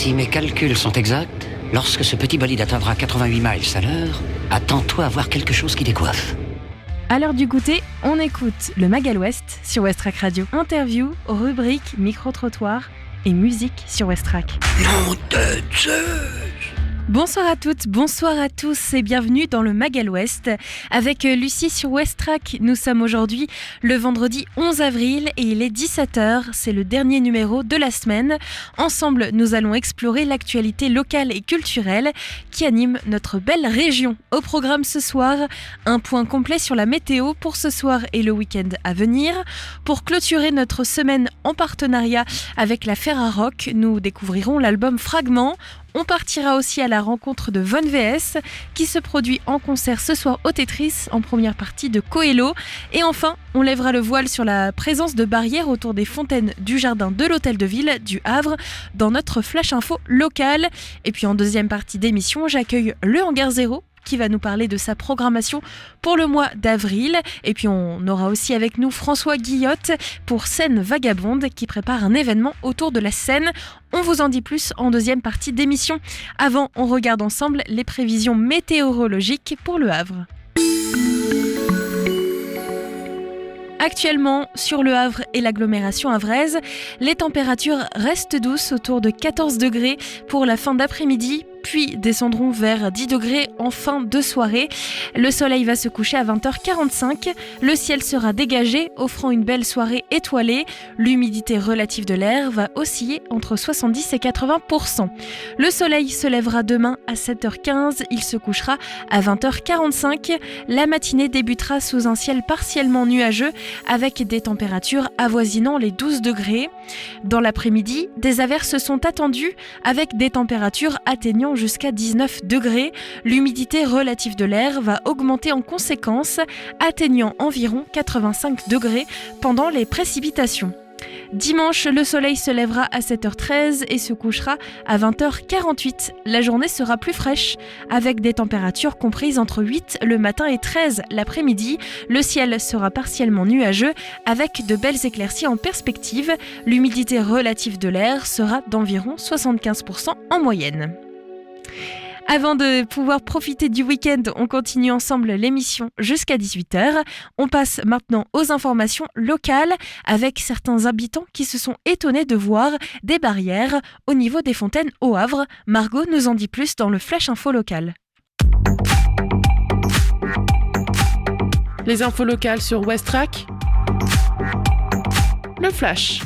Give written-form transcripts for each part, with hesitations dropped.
Si mes calculs sont exacts, lorsque ce petit bolide atteindra 88 miles à l'heure, attends-toi à voir quelque chose qui décoiffe. À l'heure du goûter, on écoute le Magal West sur Westrack Radio. Interview, rubrique, micro-trottoir et musique sur Westrack. Nom de Zeus! Bonsoir à toutes, bonsoir à tous et bienvenue dans le Magal West. Avec Lucie sur Westrack, nous sommes aujourd'hui le vendredi 11 avril et il est 17h, c'est le dernier numéro de la semaine. Ensemble, nous allons explorer l'actualité locale et culturelle qui anime notre belle région. Au programme ce soir, un point complet sur la météo pour ce soir et le week-end à venir. Pour clôturer notre semaine en partenariat avec la Ferrarock, nous découvrirons l'album Fragments. On partira aussi à la rencontre de Von VS qui se produit en concert ce soir au Tetris en première partie de Coelho. Et enfin, on lèvera le voile sur la présence de barrières autour des fontaines du jardin de l'Hôtel de Ville du Havre dans notre Flash Info local. Et puis en deuxième partie d'émission, j'accueille le Hangar Zéro qui va nous parler de sa programmation pour le mois d'avril. Et puis on aura aussi avec nous François Guillotte pour Scène Vagabonde qui prépare un événement autour de la Seine. On vous en dit plus en deuxième partie d'émission. Avant, on regarde ensemble les prévisions météorologiques pour le Havre. Actuellement, sur le Havre et l'agglomération havraise, les températures restent douces autour de 14 degrés pour la fin d'après-midi, puis descendront vers 10 degrés en fin de soirée. Le soleil va se coucher à 20h45. Le ciel sera dégagé, offrant une belle soirée étoilée. L'humidité relative de l'air va osciller entre 70 et 80%. Le soleil se lèvera demain à 7h15. Il se couchera à 20h45. La matinée débutera sous un ciel partiellement nuageux avec des températures avoisinant les 12 degrés. Dans l'après-midi, des averses sont attendues avec des températures atteignant jusqu'à 19 degrés. L'humidité relative de l'air va augmenter en conséquence, atteignant environ 85 degrés pendant les précipitations. Dimanche, le soleil se lèvera à 7h13 et se couchera à 20h48. La journée sera plus fraîche, avec des températures comprises entre 8 le matin et 13 l'après-midi. Le ciel sera partiellement nuageux, avec de belles éclaircies en perspective. L'humidité relative de l'air sera d'environ 75% en moyenne. Avant de pouvoir profiter du week-end, on continue ensemble l'émission jusqu'à 18h. On passe maintenant aux informations locales avec certains habitants qui se sont étonnés de voir des barrières au niveau des fontaines au Havre. Margot nous en dit plus dans le Flash Info local. Les infos locales sur Westrack. Le Flash.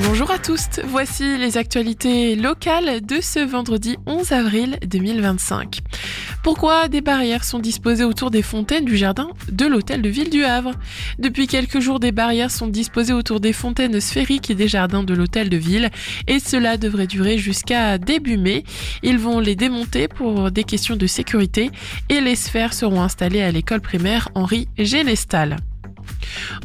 Bonjour à tous, voici les actualités locales de ce vendredi 11 avril 2025. Pourquoi des barrières sont disposées autour des fontaines du jardin de l'Hôtel de Ville du Havre ? Depuis quelques jours, des barrières sont disposées autour des fontaines sphériques et des jardins de l'Hôtel de Ville et cela devrait durer jusqu'à début mai. Ils vont les démonter pour des questions de sécurité et les sphères seront installées à l'école primaire Henri Gélestal.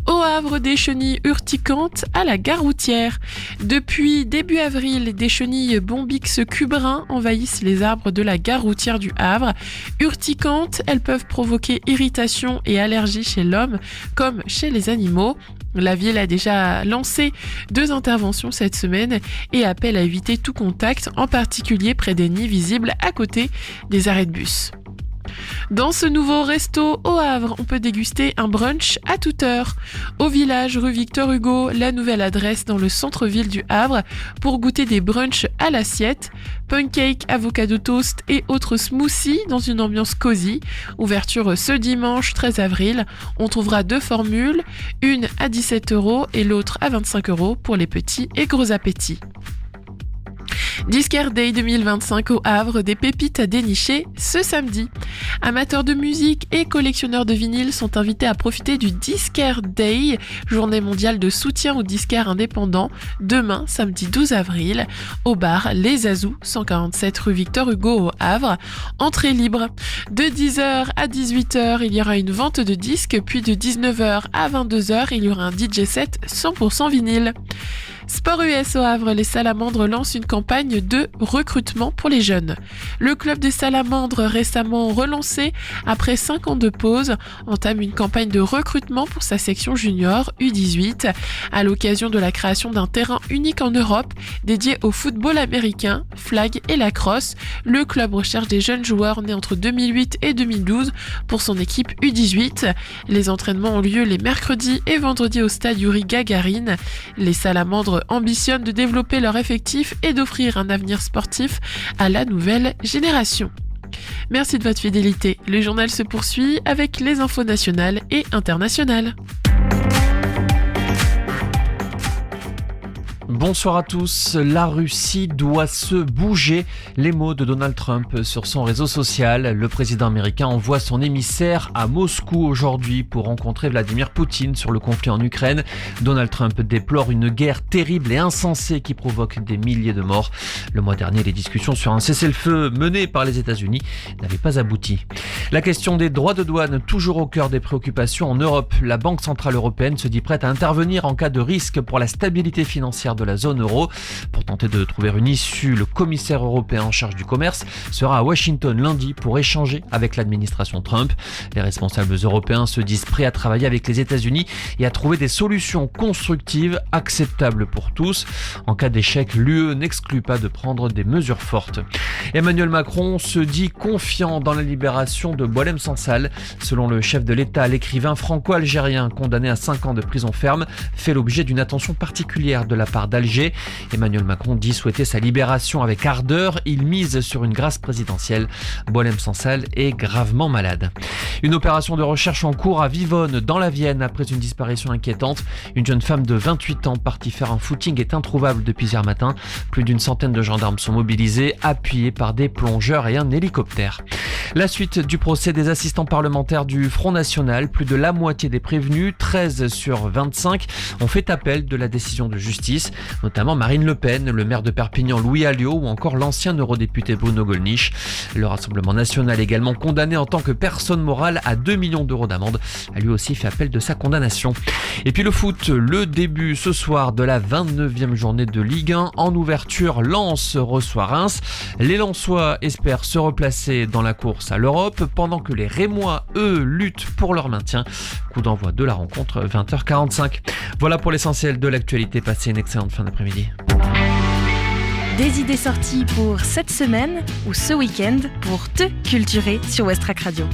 Au Havre, des chenilles urticantes à la gare routière. Depuis début avril, des chenilles Bombyx cubrins envahissent les arbres de la gare routière du Havre. Urticantes, elles peuvent provoquer irritation et allergie chez l'homme comme chez les animaux. La ville a déjà lancé 2 interventions cette semaine et appelle à éviter tout contact, en particulier près des nids visibles à côté des arrêts de bus. Dans ce nouveau resto au Havre, on peut déguster un brunch à toute heure. Au village rue Victor Hugo, la nouvelle adresse dans le centre-ville du Havre pour goûter des brunchs à l'assiette, pancakes, avocado toast et autres smoothies dans une ambiance cosy. Ouverture ce dimanche 13 avril. On trouvera 2 formules, une à 17 € et l'autre à 25 € pour les petits et gros appétits. Disquaire Day 2025 au Havre, des pépites à dénicher ce samedi. Amateurs de musique et collectionneurs de vinyles sont invités à profiter du Disquaire Day, journée mondiale de soutien aux disquaires indépendants, demain, samedi 12 avril, au bar Les Azous, 147 rue Victor Hugo au Havre. Entrée libre. De 10h à 18h, il y aura une vente de disques, puis de 19h à 22h, il y aura un DJ set 100% vinyle. Sport US au Havre, les Salamandres lancent une campagne de recrutement pour les jeunes. Le club des Salamandres, récemment relancé après 5 ans de pause, entame une campagne de recrutement pour sa section junior U18 à l'occasion de la création d'un terrain unique en Europe dédié au football américain, flag et lacrosse. Le club recherche des jeunes joueurs nés entre 2008 et 2012 pour son équipe U18. Les entraînements ont lieu les mercredis et vendredis au stade Yuri Gagarin. Les Salamandres ambitionnent de développer leur effectif et d'offrir un avenir sportif à la nouvelle génération. Merci de votre fidélité. Le journal se poursuit avec les infos nationales et internationales. Bonsoir à tous. La Russie doit se bouger. Les mots de Donald Trump sur son réseau social. Le président américain envoie son émissaire à Moscou aujourd'hui pour rencontrer Vladimir Poutine sur le conflit en Ukraine. Donald Trump déplore une guerre terrible et insensée qui provoque des milliers de morts. Le mois dernier, les discussions sur un cessez-le-feu mené par les États-Unis n'avaient pas abouti. La question des droits de douane, toujours au cœur des préoccupations en Europe. La Banque centrale européenne se dit prête à intervenir en cas de risque pour la stabilité financière de la zone euro. Pour tenter de trouver une issue, le commissaire européen en charge du commerce sera à Washington lundi pour échanger avec l'administration Trump. Les responsables européens se disent prêts à travailler avec les États-Unis et à trouver des solutions constructives acceptables pour tous. En cas d'échec, l'UE n'exclut pas de prendre des mesures fortes. Emmanuel Macron se dit confiant dans la libération de Boualem Sansal. Selon le chef de l'État, l'écrivain franco-algérien condamné à 5 ans de prison ferme fait l'objet d'une attention particulière de la part d'Alger. Emmanuel Macron dit souhaiter sa libération avec ardeur. Il mise sur une grâce présidentielle. Boualem Sansal est gravement malade. Une opération de recherche en cours à Vivonne, dans la Vienne, après une disparition inquiétante. Une jeune femme de 28 ans partie faire un footing est introuvable depuis hier matin. Plus d'une centaine de gendarmes sont mobilisés, appuyés par des plongeurs et un hélicoptère. La suite du procès des assistants parlementaires du Front National. Plus de la moitié des prévenus, 13 sur 25, ont fait appel de la décision de justice. Notamment Marine Le Pen, le maire de Perpignan Louis Alliot ou encore l'ancien eurodéputé Bruno Gollnisch. Le Rassemblement national, également condamné en tant que personne morale à 2 millions d'euros d'amende, a lui aussi fait appel de sa condamnation. Et puis le foot, le début ce soir de la 29e journée de Ligue 1. En ouverture, Lens reçoit Reims. Les Lensois espèrent se replacer dans la course à l'Europe pendant que les Rémois, eux, luttent pour leur maintien. Coup d'envoi de la rencontre 20h45. Voilà pour l'essentiel de l'actualité. Passez une excellente fin d'après-midi. Des idées sorties pour cette semaine ou ce week-end pour te culturer sur Westrack Radio.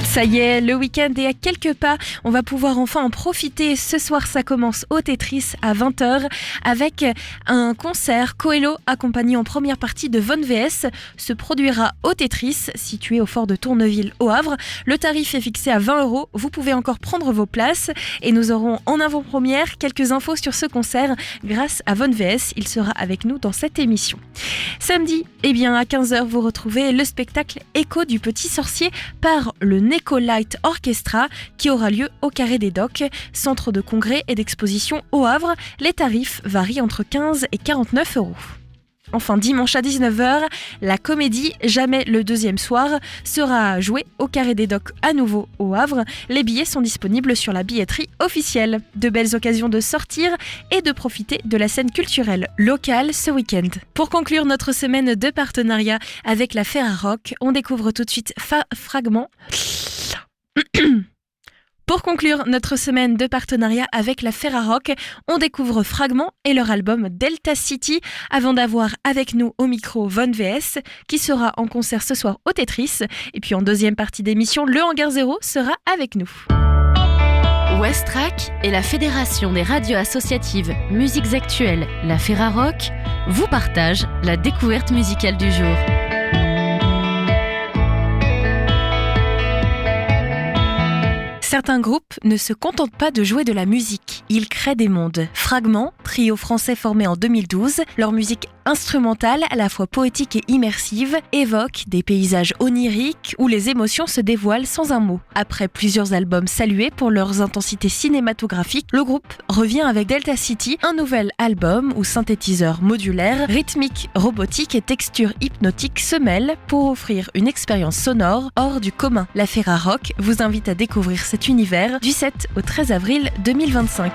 Ça y est, le week-end est à quelques pas. On va pouvoir enfin en profiter. Ce soir, ça commence au Tetris à 20h avec un concert. Coelho, accompagné en première partie de Von VS, se produira au Tetris, situé au fort de Tourneville au Havre. Le tarif est fixé à 20 €. Vous pouvez encore prendre vos places. Et nous aurons en avant-première quelques infos sur ce concert grâce à Von VS. Il sera avec nous dans cette émission. Samedi, à 15h, vous retrouvez le spectacle Écho du Petit Sorcier par le Neko Light Orchestra qui aura lieu au Carré des Docks, centre de congrès et d'exposition au Havre. Les tarifs varient entre 15 et 49 €. Enfin, dimanche à 19h, la comédie Jamais le deuxième soir sera jouée au Carré des Docks à nouveau au Havre. Les billets sont disponibles sur la billetterie officielle. De belles occasions de sortir et de profiter de la scène culturelle locale ce week-end. Pour conclure notre semaine de partenariat avec la Ferrarock, on découvre tout de suite Fragment. Pour conclure notre semaine de partenariat avec la Ferrarock, on découvre Fragment et leur album Delta City, avant d'avoir avec nous au micro Von VS, qui sera en concert ce soir au Tetris. Et puis en deuxième partie d'émission, le Hangar 0 sera avec nous. Westrack et la Fédération des radios associatives Musiques Actuelles, la Ferrarock, vous partagent la découverte musicale du jour. Certains groupes ne se contentent pas de jouer de la musique, ils créent des mondes. Fragment, trio français formé en 2012, leur musique instrumentale, à la fois poétique et immersive, évoque des paysages oniriques où les émotions se dévoilent sans un mot. Après plusieurs albums salués pour leurs intensités cinématographiques, le groupe revient avec Delta City, un nouvel album où synthétiseurs modulaires, rythmiques, robotiques et textures hypnotiques se mêlent pour offrir une expérience sonore hors du commun. La Ferrarock vous invite à découvrir cet univers du 7 au 13 avril 2025.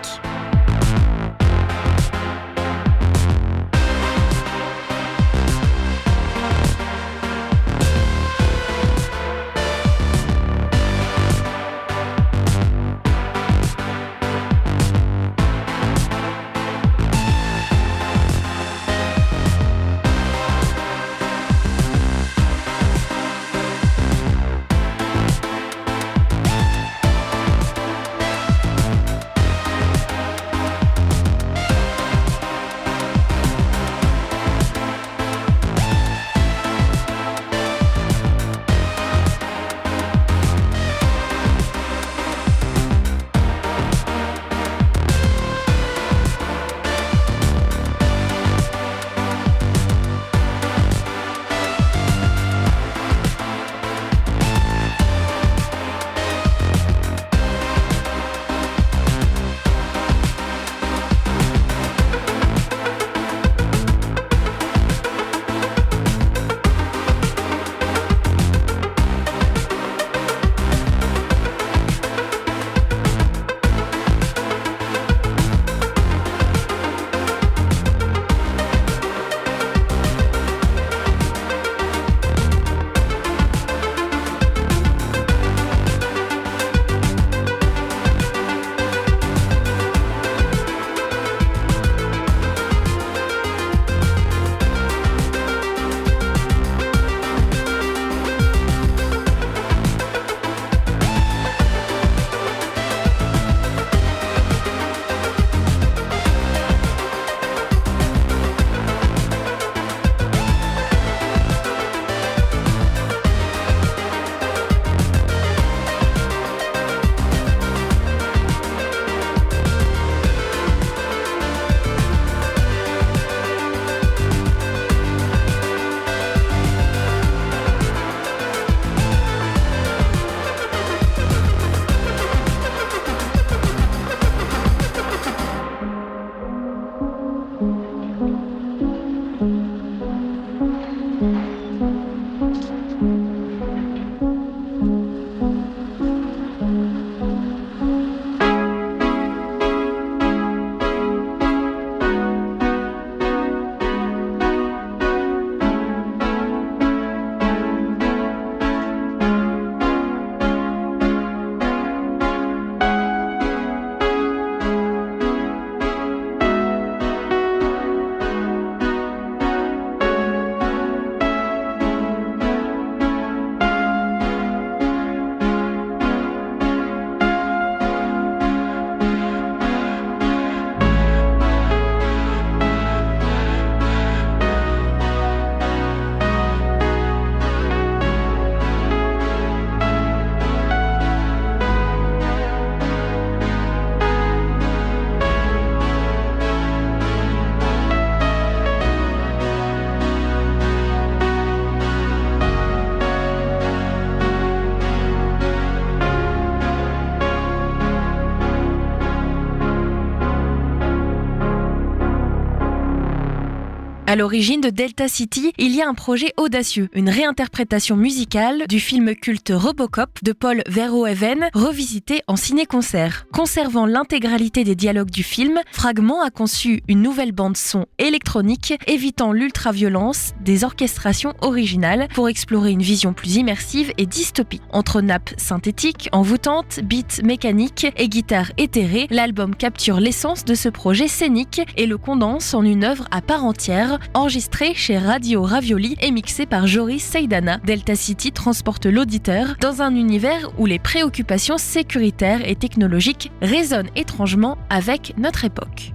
À l'origine de Delta City, il y a un projet audacieux, une réinterprétation musicale du film culte Robocop de Paul Verhoeven, revisité en ciné-concert. Conservant l'intégralité des dialogues du film, Fragment a conçu une nouvelle bande-son électronique, évitant l'ultraviolence des orchestrations originales pour explorer une vision plus immersive et dystopique. Entre nappes synthétiques, envoûtantes, beats mécaniques et guitares éthérées, l'album capture l'essence de ce projet scénique et le condense en une œuvre à part entière, enregistrée chez Radio Ravioli et mixée par Joris Seidana. Delta City transporte l'auditeur dans un univers où les préoccupations sécuritaires et technologiques résonnent étrangement avec notre époque.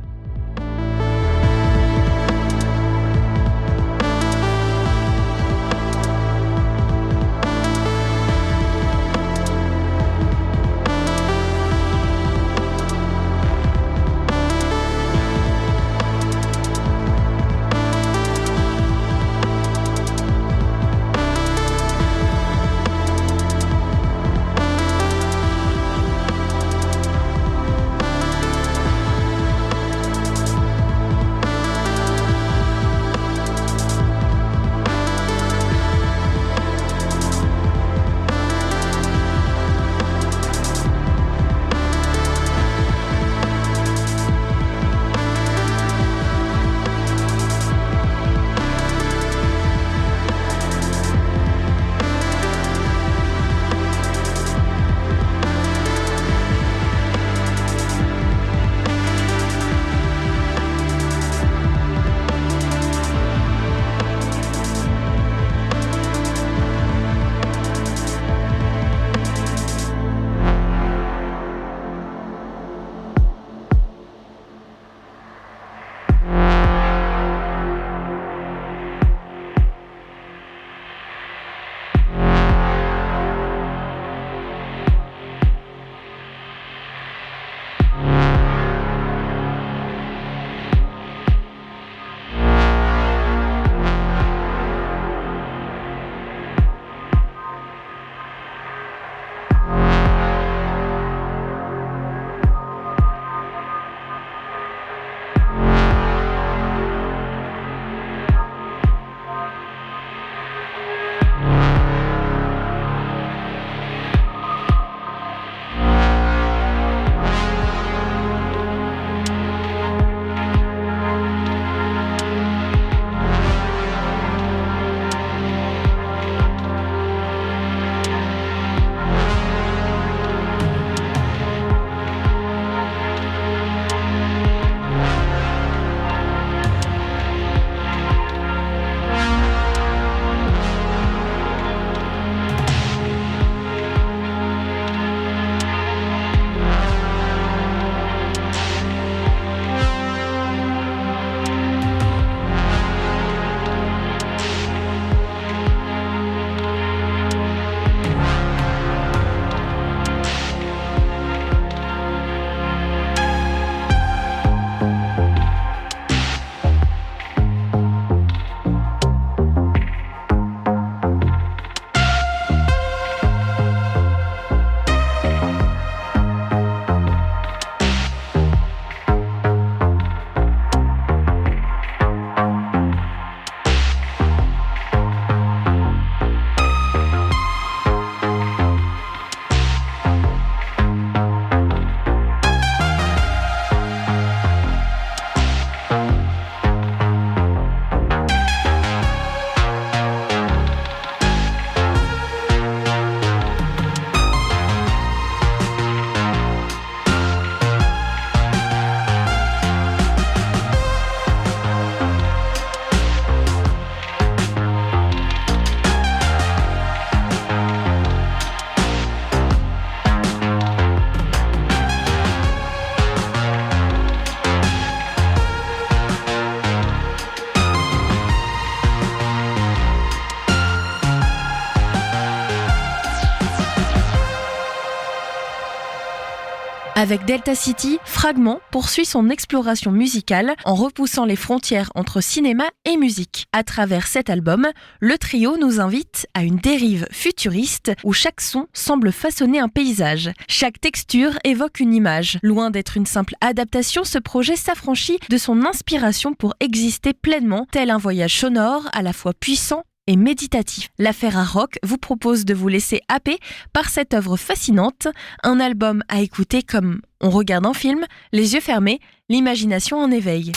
Avec Delta City, Fragment poursuit son exploration musicale en repoussant les frontières entre cinéma et musique. À travers cet album, le trio nous invite à une dérive futuriste où chaque son semble façonner un paysage. Chaque texture évoque une image. Loin d'être une simple adaptation, ce projet s'affranchit de son inspiration pour exister pleinement, tel un voyage sonore à la fois puissant et méditatif. La Ferrarock vous propose de vous laisser happer par cette œuvre fascinante, un album à écouter comme on regarde un film, les yeux fermés, l'imagination en éveil.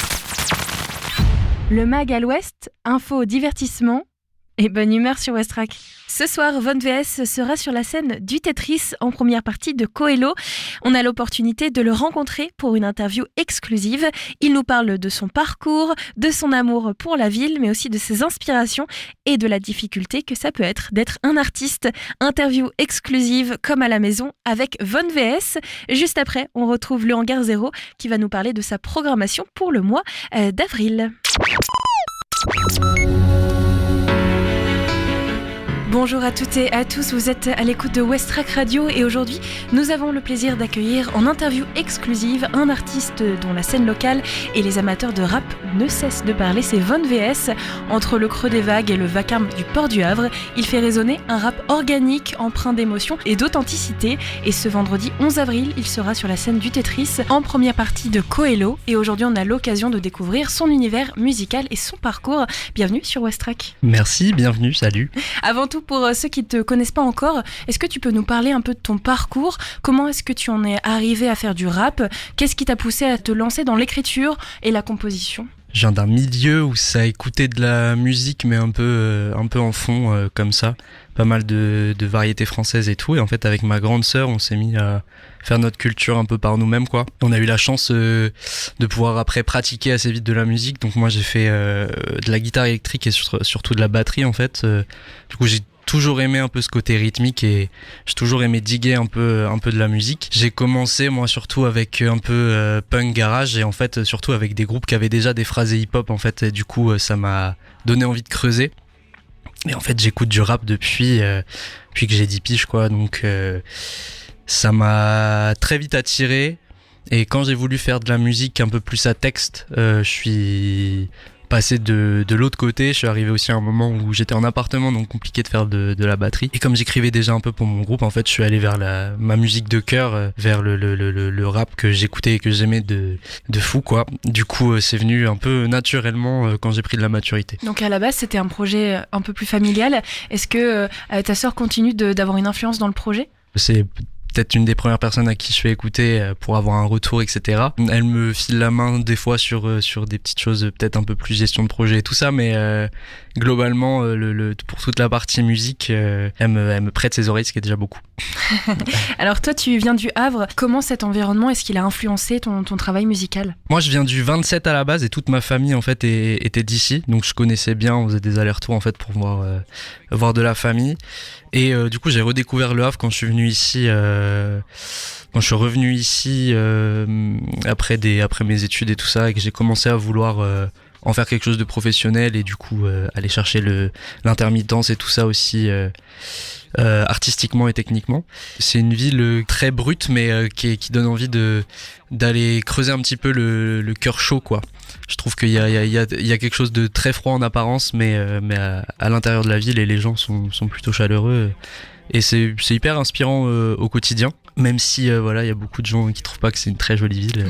Le Mag à l'Ouest, info, divertissement et bonne humeur sur Westrack. Ce soir, Von VS sera sur la scène du Tetris en première partie de Coelho. On a l'opportunité de le rencontrer pour une interview exclusive. Il nous parle de son parcours, de son amour pour la ville, mais aussi de ses inspirations et de la difficulté que ça peut être d'être un artiste. Interview exclusive comme à la maison avec Von VS. Juste après, on retrouve le Hangar Zéro qui va nous parler de sa programmation pour le mois d'avril. Bonjour à toutes et à tous, vous êtes à l'écoute de Westrack Radio et aujourd'hui nous avons le plaisir d'accueillir en interview exclusive un artiste dont la scène locale et les amateurs de rap ne cessent de parler, c'est Von VS. Entre le creux des vagues et le vacarme du port du Havre, il fait résonner un rap organique, empreint d'émotion et d'authenticité. Et ce vendredi 11 avril, il sera sur la scène du Tetris en première partie de Coelho. Et aujourd'hui on a l'occasion de découvrir son univers musical et son parcours. Bienvenue sur Westrack. Merci, bienvenue, salut. Avant tout, pour ceux qui ne te connaissent pas encore, est-ce que tu peux nous parler un peu de ton parcours ? Comment est-ce que tu en es arrivé à faire du rap ? Qu'est-ce qui t'a poussé à te lancer dans l'écriture et la composition ? Je viens d'un milieu où ça écoutait de la musique, mais un peu en fond, comme ça. Pas mal de variétés françaises et tout. Et en fait, avec ma grande sœur, on s'est mis à faire notre culture un peu par nous-mêmes, quoi. On a eu la chance de pouvoir après pratiquer assez vite de la musique. Donc moi, j'ai fait de la guitare électrique et surtout de la batterie, en fait. Du coup, j'ai toujours aimé un peu ce côté rythmique et j'ai toujours aimé diguer un peu de la musique. J'ai commencé moi surtout avec un peu punk garage et en fait surtout avec des groupes qui avaient déjà des phrasés hip-hop en fait et du coup ça m'a donné envie de creuser. Et en fait j'écoute du rap depuis que j'ai 10 piges quoi, donc ça m'a très vite attiré et quand j'ai voulu faire de la musique un peu plus à texte, je suis passé de l'autre côté. Je suis arrivé aussi à un moment où j'étais en appartement, donc compliqué de faire de la batterie. Et comme j'écrivais déjà un peu pour mon groupe, en fait, je suis allé vers ma musique de cœur, vers le rap que j'écoutais et que j'aimais de fou, quoi. Du coup, c'est venu un peu naturellement quand j'ai pris de la maturité. Donc à la base, c'était un projet un peu plus familial. Est-ce que ta sœur continue d'avoir une influence dans le projet ? C'est peut-être une des premières personnes à qui je fais écouter pour avoir un retour, etc. Elle me file la main des fois sur des petites choses, peut-être un peu plus gestion de projet et tout ça, mais globalement, pour toute la partie musique, elle me prête ses oreilles, ce qui est déjà beaucoup. Alors toi, tu viens du Havre. Comment cet environnement, est-ce qu'il a influencé ton travail musical ? Moi, je viens du 27 à la base et toute ma famille en fait était d'ici, donc je connaissais bien. On faisait des allers-retours en fait pour voir de la famille. Et du coup, j'ai redécouvert le Havre quand je suis venu ici. Quand je suis revenu ici après mes études et tout ça, et que j'ai commencé à vouloir en faire quelque chose de professionnel et du coup aller chercher l'intermittence et tout ça aussi artistiquement et techniquement. C'est une ville très brute mais qui donne envie d'aller creuser un petit peu le cœur chaud, quoi. Je trouve qu'il y a quelque chose de très froid en apparence mais à l'intérieur de la ville et les gens sont plutôt chaleureux et c'est hyper inspirant au quotidien, même si voilà, il y a beaucoup de gens qui trouvent pas que c'est une très jolie ville.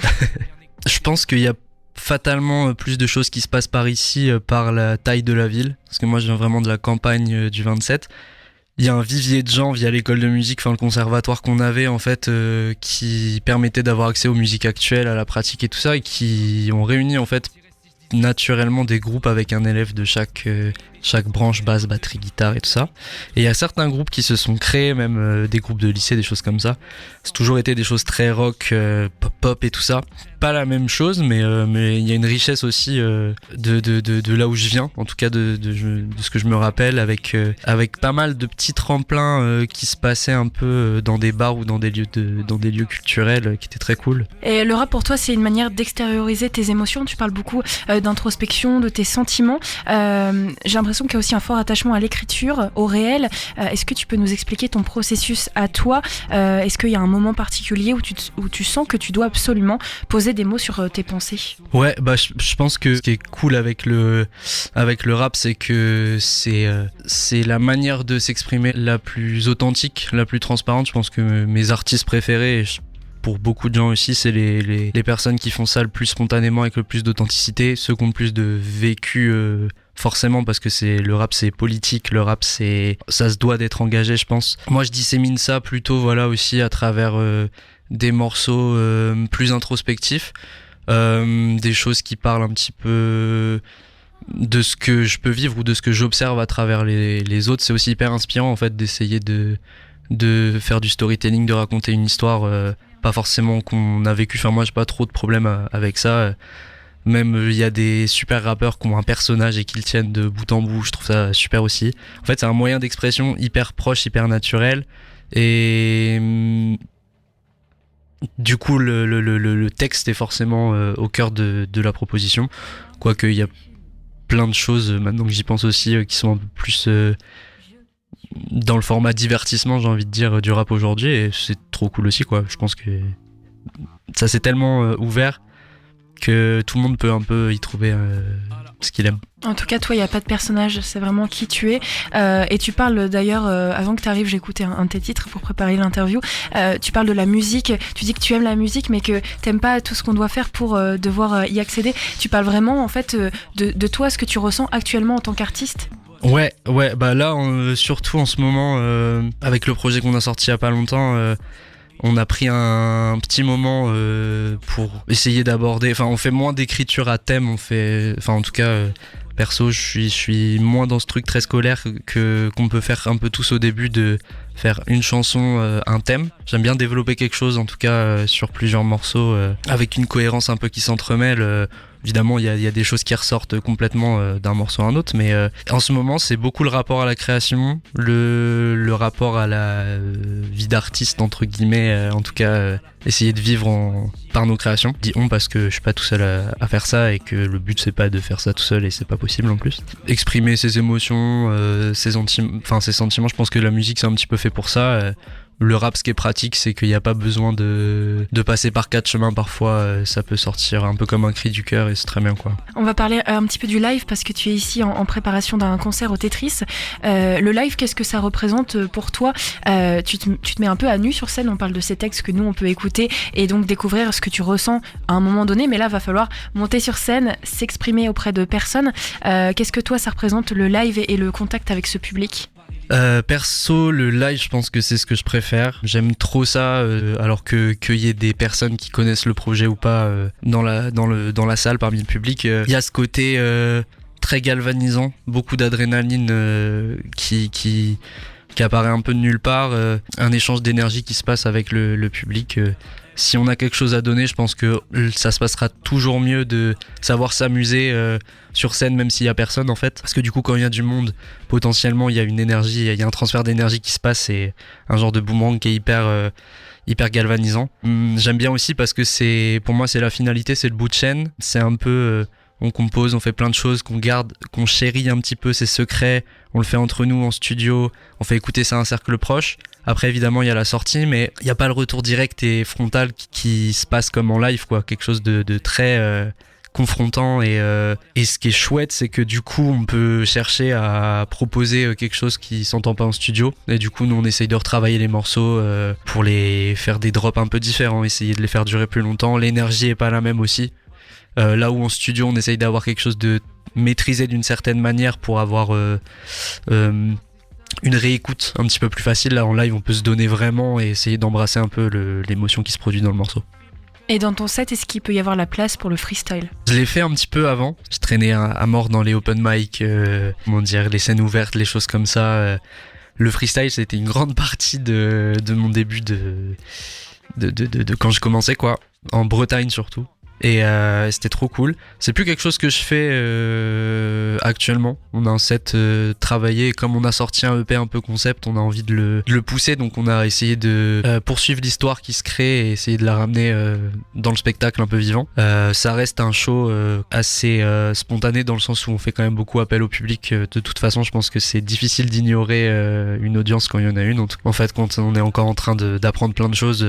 Je pense qu'il y a fatalement plus de choses qui se passent par ici par la taille de la ville, parce que moi je viens vraiment de la campagne du 27. Il y a un vivier de gens via l'école de musique, enfin le conservatoire qu'on avait en fait, qui permettait d'avoir accès aux musiques actuelles, à la pratique et tout ça, et qui ont réuni en fait naturellement des groupes avec un élève de chaque branche, basse, batterie, guitare et tout ça. Et il y a certains groupes qui se sont créés, même des groupes de lycée, des choses comme ça. C'est toujours été des choses très rock, pop pop et tout ça. Pas la même chose, mais il y a une richesse aussi de là où je viens, en tout cas de ce que je me rappelle, avec pas mal de petits tremplins qui se passaient un peu dans des bars ou dans des lieux culturels qui étaient très cool. Et le rap pour toi, c'est une manière d'extérioriser tes émotions. Tu parles beaucoup d'introspection, de tes sentiments. J'ai l'impression qu'il y a aussi un fort attachement à l'écriture, au réel. Est-ce que tu peux nous expliquer ton processus à toi ? Est-ce qu'il y a un moment particulier où tu sens que tu dois absolument poser des mots sur tes pensées ? Ouais, bah je pense que ce qui est cool avec le rap, c'est que c'est la manière de s'exprimer la plus authentique, la plus transparente. Je pense que mes artistes préférés, pour beaucoup de gens aussi, c'est les personnes qui font ça le plus spontanément, avec le plus d'authenticité, ceux qui ont le plus de vécu, forcément, parce que le rap c'est politique, le rap ça se doit d'être engagé, je pense. Moi je dissémine ça plutôt aussi à travers des morceaux plus introspectifs, des choses qui parlent un petit peu de ce que je peux vivre ou de ce que j'observe à travers les autres. C'est aussi hyper inspirant en fait d'essayer de faire du storytelling, de raconter une histoire, pas forcément qu'on a vécu. Enfin moi j'ai pas trop de problème avec ça. Même il y a des super rappeurs qui ont un personnage et qui le tiennent de bout en bout, je trouve ça super aussi. En fait c'est un moyen d'expression hyper proche, hyper naturel, et du coup le texte est forcément au cœur de la proposition, quoique il y a plein de choses maintenant que j'y pense aussi qui sont un peu plus dans le format divertissement, j'ai envie de dire, du rap aujourd'hui, et c'est trop cool aussi quoi. Je pense que ça c'est tellement ouvert que tout le monde peut un peu y trouver ce qu'il aime. En tout cas, toi, il n'y a pas de personnage, c'est vraiment qui tu es. Et tu parles d'ailleurs, avant que tu arrives, j'ai écouté un de tes titres pour préparer l'interview. Tu parles de la musique, tu dis que tu aimes la musique, mais que tu n'aimes pas tout ce qu'on doit faire pour devoir y accéder. Tu parles vraiment, en fait, de toi, ce que tu ressens actuellement en tant qu'artiste ? Ouais, bah là, surtout en ce moment, avec le projet qu'on a sorti il n'y a pas longtemps, on a pris un petit moment pour essayer d'aborder. Enfin, on fait moins d'écriture à thème. En tout cas, perso, je suis moins dans ce truc très scolaire qu'on peut faire un peu tous au début, de faire une chanson, un thème. J'aime bien développer quelque chose, en tout cas sur plusieurs morceaux, avec une cohérence un peu qui s'entremêle. Évidemment, il y a des choses qui ressortent complètement d'un morceau à un autre, mais en ce moment, c'est beaucoup le rapport à la création, le rapport à la vie d'artiste, entre guillemets, en tout cas, essayer de vivre par nos créations. Je dis on parce que je suis pas tout seul à faire ça, et que le but, c'est pas de faire ça tout seul, et c'est pas possible en plus. Exprimer ses émotions, ses sentiments, je pense que la musique, c'est un petit peu fait pour ça. Le rap, ce qui est pratique, c'est qu'il n'y a pas besoin de passer par 4 chemins parfois. Ça peut sortir un peu comme un cri du cœur, et c'est très bien quoi. On va parler un petit peu du live, parce que tu es ici en préparation d'un concert au Tetris. Le live, qu'est-ce que ça représente pour toi ? Tu te mets un peu à nu sur scène, on parle de ces textes que nous on peut écouter et donc découvrir ce que tu ressens à un moment donné, mais là va falloir monter sur scène, s'exprimer auprès de personnes. Qu'est-ce que toi ça représente, le live et le contact avec ce public ? Perso, le live, je pense que c'est ce que je préfère. J'aime trop ça, alors qu'il y ait des personnes qui connaissent le projet ou pas dans la salle, parmi le public. Il y a ce côté très galvanisant, beaucoup d'adrénaline qui apparaît un peu de nulle part, un échange d'énergie qui se passe avec le public. Si on a quelque chose à donner, je pense que ça se passera toujours mieux de savoir s'amuser sur scène, même s'il y a personne en fait. Parce que du coup, quand il y a du monde, potentiellement il y a une énergie, il y a un transfert d'énergie qui se passe, c'est un genre de boomerang qui est hyper galvanisant. J'aime bien aussi parce que pour moi c'est la finalité, c'est le bout de chaîne. C'est un peu on compose, on fait plein de choses qu'on garde, qu'on chérit un petit peu, ses secrets, on le fait entre nous en studio, on fait écouter ça à un cercle proche. Après évidemment il y a la sortie, mais il n'y a pas le retour direct et frontal qui se passe comme en live quoi, quelque chose de très confrontant, et ce qui est chouette, c'est que du coup on peut chercher à proposer quelque chose qui s'entend pas en studio, et du coup nous on essaye de retravailler les morceaux pour les faire des drops un peu différents, essayer de les faire durer plus longtemps. L'énergie est pas la même aussi. Là où en studio on essaye d'avoir quelque chose de maîtrisé d'une certaine manière pour avoir une réécoute un petit peu plus facile. Là en live on peut se donner vraiment et essayer d'embrasser un peu l'émotion qui se produit dans le morceau. Et dans ton set, est-ce qu'il peut y avoir la place pour le freestyle ? Je l'ai fait un petit peu avant, je traînais à mort dans les open mic, les scènes ouvertes, les choses comme ça. Le freestyle c'était une grande partie de mon début de quand je commençais quoi. en Bretagne surtout. Et c'était trop cool. C'est plus quelque chose que je fais actuellement. On a un set travaillé, comme on a sorti un EP un peu concept, on a envie de le pousser, donc on a essayé de poursuivre l'histoire qui se crée et essayer de la ramener dans le spectacle un peu vivant. Ça reste un show assez spontané dans le sens où on fait quand même beaucoup appel au public. De toute façon, je pense que c'est difficile d'ignorer une audience quand il y en a une. En fait, quand on est encore en train d'apprendre plein de choses,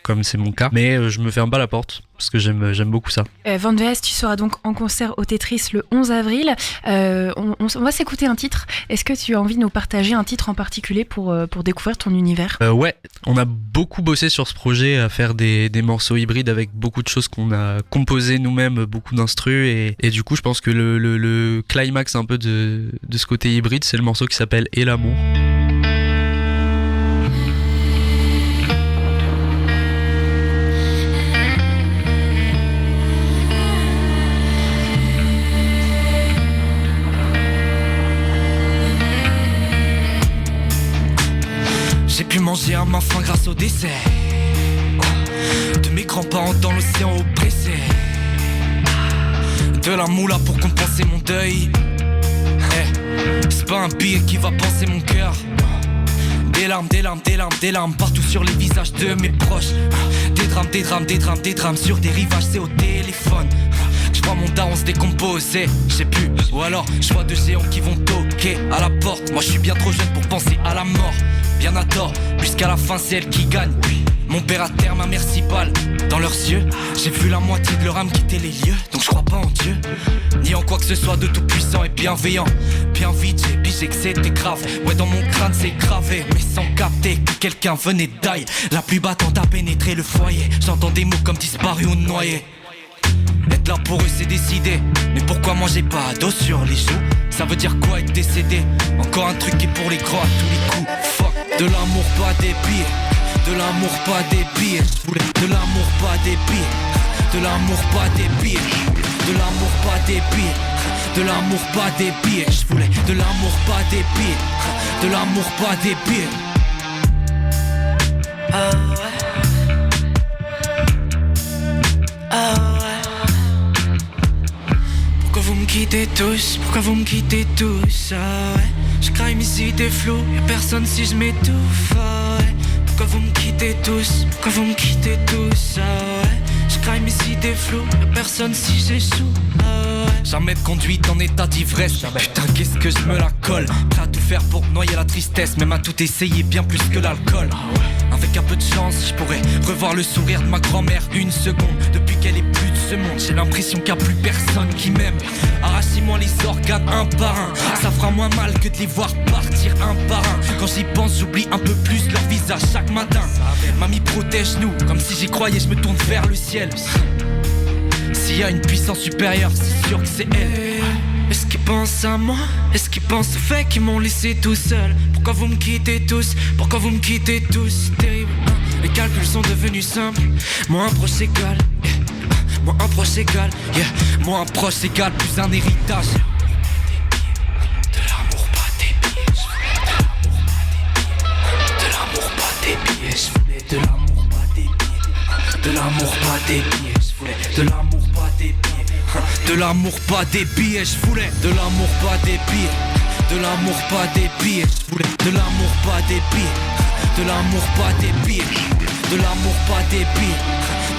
comme c'est mon cas. Mais je me ferme pas la porte parce que j'aime beaucoup ça. Van Veest, tu seras donc en concert au Tetris le 11 avril. On va s'écouter un titre. Est-ce que tu as envie de nous partager un titre en particulier pour découvrir ton univers ? Ouais, on a beaucoup bossé sur ce projet à faire des morceaux hybrides avec beaucoup de choses qu'on a composées nous-mêmes, beaucoup d'instrus et du coup je pense que le climax un peu de ce côté hybride, c'est le morceau qui s'appelle Et l'amour. J'ai pu manger à ma faim grâce au dessert de mes grands-parents dans l'océan oppressé. De la moula pour compenser mon deuil. C'est pas un billet qui va penser mon cœur. Des larmes, des larmes, des larmes, des larmes partout sur les visages de mes proches. Des drames, des drames, des drames, des drames sur des rivages, c'est au téléphone. Je vois mon daron se décomposer, je sais plus. Ou alors je vois deux géants qui vont toquer à la porte. Moi je suis bien trop jeune pour penser à la mort. Bien à tort, puisqu'à la fin c'est elle qui gagne. Mon père à terre, ma mère si pâle. Dans leurs yeux, j'ai vu la moitié de leur âme quitter les lieux. Donc je crois pas en Dieu, ni en quoi que ce soit de tout puissant et bienveillant. Bien vite j'ai pigé que c'était grave. Ouais dans mon crâne c'est gravé, mais sans capter que quelqu'un venait d'aille. La pluie battante a pénétré le foyer. J'entends des mots comme disparu ou noyé. Être là pour eux c'est décidé. Mais pourquoi moi j'ai pas d'eau sur les joues? Ça veut dire quoi être décédé? Encore un truc qui est pour les gros à tous les coups. Fuck, de l'amour pas des billets. De l'amour pas des billets. De l'amour pas des billets. De l'amour pas des billets. De l'amour pas des billets. De l'amour pas des billets. Je voulais de l'amour pas des billets. De l'amour pas des billets. Ah ouais. Ah ouais. Pourquoi vous me quittez tous? Pourquoi vous me quittez tous? Ah ouais. Je crains ici des flous. Y'a personne si je m'étouffe. Ah ouais. Pourquoi vous me quittez tous? Pourquoi vous me quittez tous? Ah ouais. Je crains ici des flous. Y'a personne si j'échoue. Ah ouais. Jamais de conduite en état d'ivresse. Putain qu'est-ce que je me la colle. Prêt à tout faire pour noyer la tristesse. Même à tout essayer bien plus que l'alcool. Avec un peu de chance, je pourrais revoir le sourire de ma grand-mère une seconde. Depuis qu'elle est plus de ce monde, j'ai l'impression qu'il n'y a plus personne qui m'aime. Arrachez-moi les organes un par un. Ça fera moins mal que de les voir partir un par un. Quand j'y pense, j'oublie un peu plus leur visage chaque matin. Mamie protège-nous, comme si j'y croyais, je me tourne vers le ciel. S'il y a une puissance supérieure, c'est sûr que c'est elle. Est-ce qu'ils pensent à moi? Est-ce qu'ils pensent au fait qu'ils m'ont laissé tout seul? Pourquoi vous me quittez tous? Pourquoi vous me quittez tous? C'est terrible, hein? Les calculs sont devenus simples. Moins un proche égal, yeah. Moins un proche égal, yeah. Moins un proche égal, plus un héritage. De l'amour pas des billets. De l'amour pas des billets. Je voulais de l'amour pas des billets. De l'amour pas des billets. Je voulais de l'amour pas des billets. De l'amour pas des billets, je voulais de l'amour pas des billets. De l'amour pas des billets, je voulais de l'amour pas des billets. De l'amour pas des billets. De l'amour pas des billets.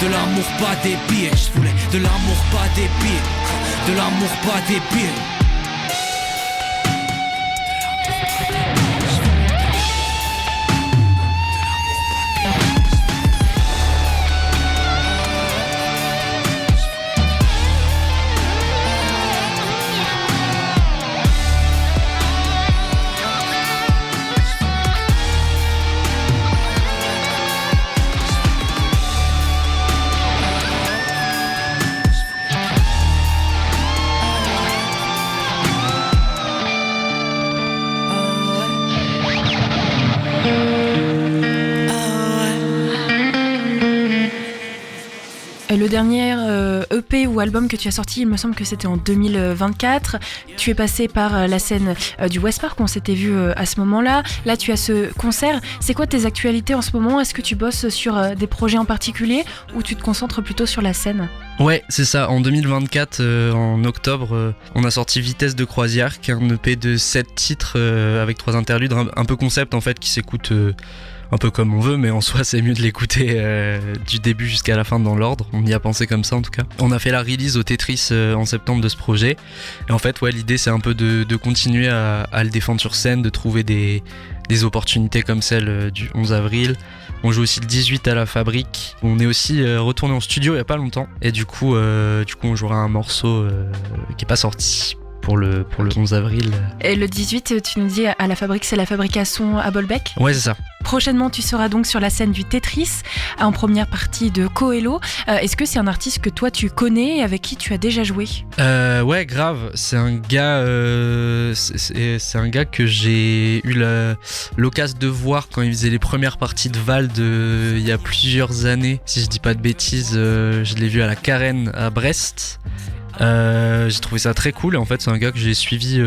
De l'amour pas des billets, je voulais de l'amour pas des billets. De l'amour pas des billets. Le dernier EP ou album que tu as sorti, il me semble que c'était en 2024. Tu es passé par la scène du West Park, on s'était vu à ce moment-là. Là, tu as ce concert. C'est quoi tes actualités en ce moment ? Est-ce que tu bosses sur des projets en particulier ou tu te concentres plutôt sur la scène ? Ouais, c'est ça. En 2024, en octobre, on a sorti Vitesse de croisière, qui est un EP de 7 titres avec 3 interludes, un peu concept en fait, qui s'écoute un peu comme on veut, mais en soi c'est mieux de l'écouter du début jusqu'à la fin dans l'ordre. On y a pensé comme ça en tout cas. On a fait la release au Tetris en septembre de ce projet. Et en fait, ouais, l'idée c'est un peu de continuer à le défendre sur scène, de trouver des opportunités comme celle du 11 avril. On joue aussi le 18 à la Fabrique. On est aussi retourné en studio il y a pas longtemps. Et du coup on jouera un morceau qui est pas sorti pour le 11 avril. Et le 18, tu nous dis à la Fabrique, c'est la fabrication à Bolbec ? Ouais, c'est ça. Prochainement, tu seras donc sur la scène du Tetris, en première partie de Coelho. Est-ce que c'est un artiste que toi tu connais et avec qui tu as déjà joué ? Ouais, grave. C'est un gars, que j'ai eu l'occasion de voir quand il faisait les premières parties de Vald il y a plusieurs années. Si je dis pas de bêtises, je l'ai vu à la Carène à Brest. J'ai trouvé ça très cool et en fait c'est un gars que j'ai suivi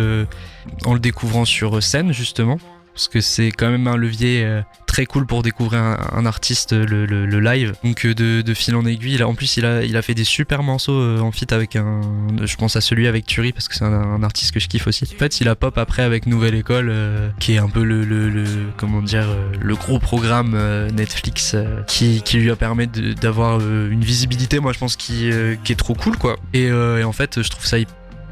en le découvrant sur scène justement parce que c'est quand même un levier très cool pour découvrir un artiste le live. Donc de fil en aiguille, en plus il a fait des super morceaux en feat avec je pense à celui avec Turi parce que c'est un artiste que je kiffe aussi. En fait il a pop après avec Nouvelle École qui est un peu le gros programme Netflix qui lui a permis d'avoir une visibilité, moi je pense qui est trop cool quoi. Et en fait je trouve ça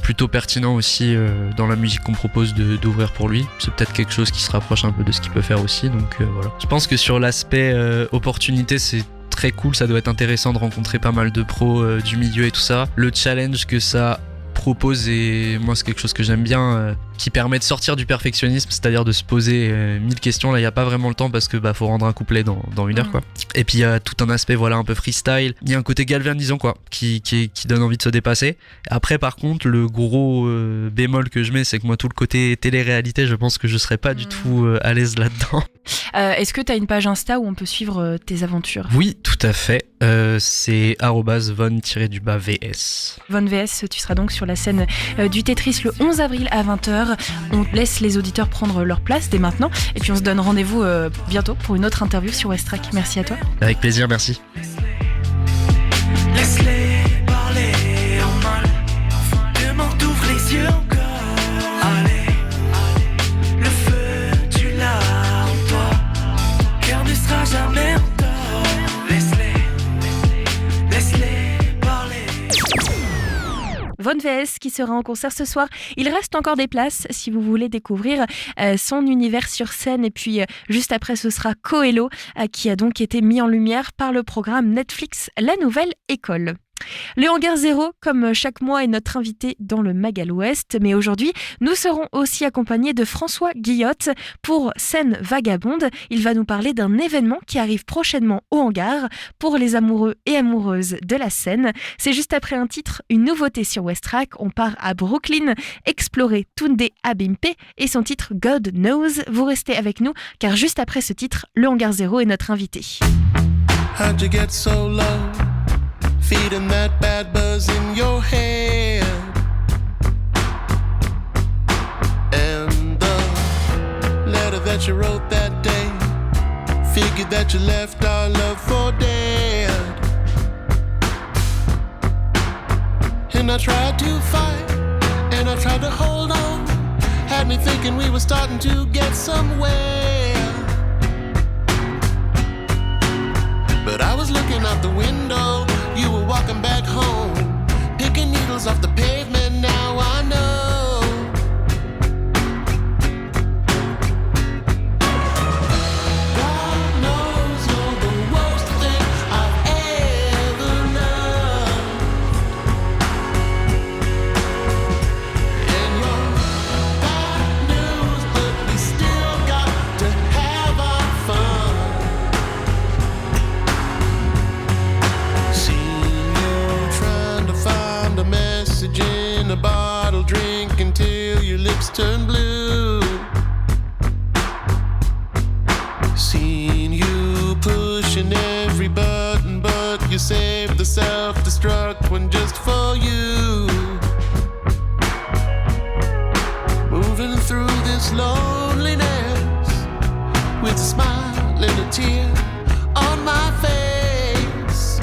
plutôt pertinent aussi dans la musique qu'on propose d'ouvrir pour lui. C'est peut-être quelque chose qui se rapproche un peu de ce qu'il peut faire aussi, donc voilà. Je pense que sur l'aspect opportunité, c'est très cool, ça doit être intéressant de rencontrer pas mal de pros du milieu et tout ça. Le challenge que ça propose, et moi c'est quelque chose que j'aime bien, qui permet de sortir du perfectionnisme, c'est-à-dire de se poser 1000 questions. Là il n'y a pas vraiment le temps parce que faut rendre un couplet dans 1 heure quoi. Et puis il y a tout un aspect un peu freestyle, il y a un côté galvanisant quoi, qui donne envie de se dépasser. Après par contre le gros bémol que je mets, c'est que moi tout le côté télé-réalité, je pense que je serais pas du tout à l'aise là-dedans. Est-ce que tu as une page Insta où on peut suivre tes aventures ? Oui, tout à fait. C'est @von-vs. Von VS, tu seras donc sur la scène du Tetris le 11 avril à 20h. On laisse les auditeurs prendre leur place dès maintenant. Et puis on se donne rendez-vous bientôt pour une autre interview sur West Track. Merci à toi. Avec plaisir, merci. Laisse-les parler en mal. Demande d'ouvre les yeux encore. Allez, le feu tu l'as en toi. Cœur ne sera jamais en tort. Laisse-les parler. Von VS qui sera en concert ce soir. Il reste encore des places si vous voulez découvrir son univers sur scène. Et puis juste après ce sera Coelho qui a donc été mis en lumière par le programme Netflix La Nouvelle École. Le Hangar 0, comme chaque mois, est notre invité dans le Magal Ouest, mais aujourd'hui, nous serons aussi accompagnés de François Guillotte pour Scène Vagabonde. Il va nous parler d'un événement qui arrive prochainement au Hangar pour les amoureux et amoureuses de la scène. C'est juste après un titre, une nouveauté sur West Track. On part à Brooklyn, explorer Tunde Abimpe et son titre God Knows. Vous restez avec nous, car juste après ce titre, le Hangar 0 est notre invité. How'd you get so low? Feeding that bad buzz in your head. And the letter that you wrote that day, figured that you left our love for dead. And I tried to fight, and I tried to hold on. Had me thinking we were starting to get somewhere. But I was looking out the window, you were walking back home, picking needles off the pavement, now I know. God knows you're the worst thing I've ever known. And you're bad news, but we still got to have our fun. Find a message in a bottle, drink until your lips turn blue. Seen you pushing every button, but you saved the self-destruct when just for you. Moving through this loneliness with a smile and a tear on my face.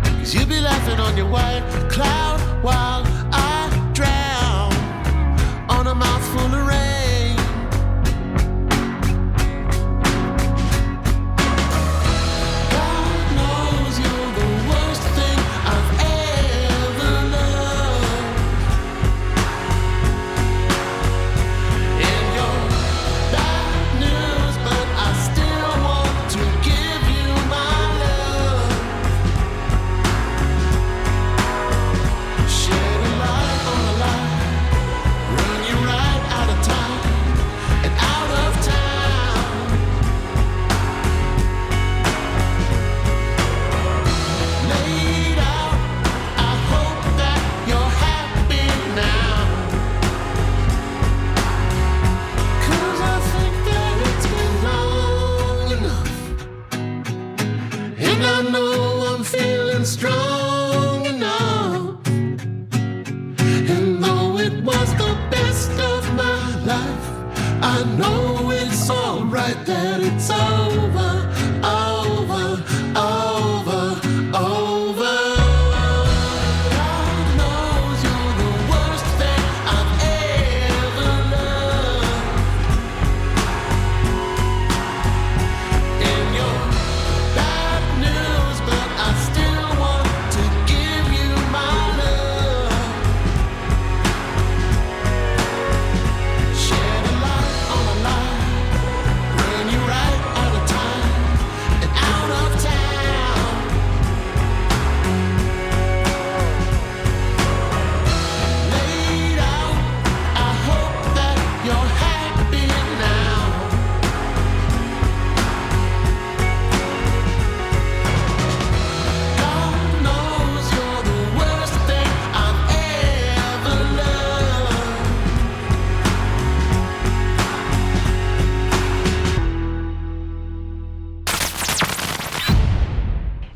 'Cause you'll be laughing on your white cloud while I drown on a mouthful of rain. Strong enough, and though it was the best of my life, I know it's alright that it's over, over, over, over. God knows you're the worst thing I've ever loved, and you're bad news, but I still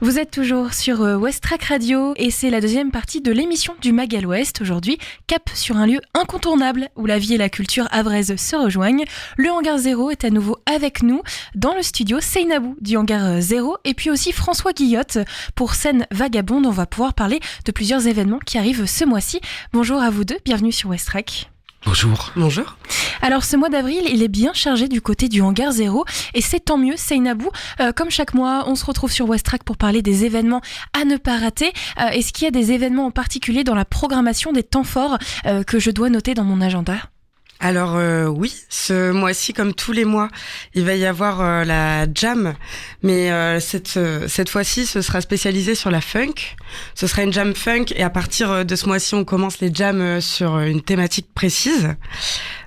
Vous êtes toujours sur Westrack Radio et c'est la deuxième partie de l'émission du Magal Ouest. Aujourd'hui, cap sur un lieu incontournable où la vie et la culture havraise se rejoignent. Le Hangar 0 est à nouveau avec nous dans le studio. Seynabou du Hangar 0 et puis aussi François Guillotte pour Scène Vagabonde. On va pouvoir parler de plusieurs événements qui arrivent ce mois-ci. Bonjour à vous deux, bienvenue sur Westrack. Bonjour. Bonjour. Alors ce mois d'avril, il est bien chargé du côté du Hangar 0 et c'est tant mieux, Seynabou. Comme chaque mois, on se retrouve sur Westrack pour parler des événements à ne pas rater. Est-ce qu'il y a des événements en particulier dans la programmation des temps forts que je dois noter dans mon agenda ? Alors oui, ce mois-ci, comme tous les mois, il va y avoir la jam, mais cette fois-ci, ce sera spécialisé sur la funk. Ce sera une jam funk et à partir de ce mois-ci, on commence les jams sur une thématique précise.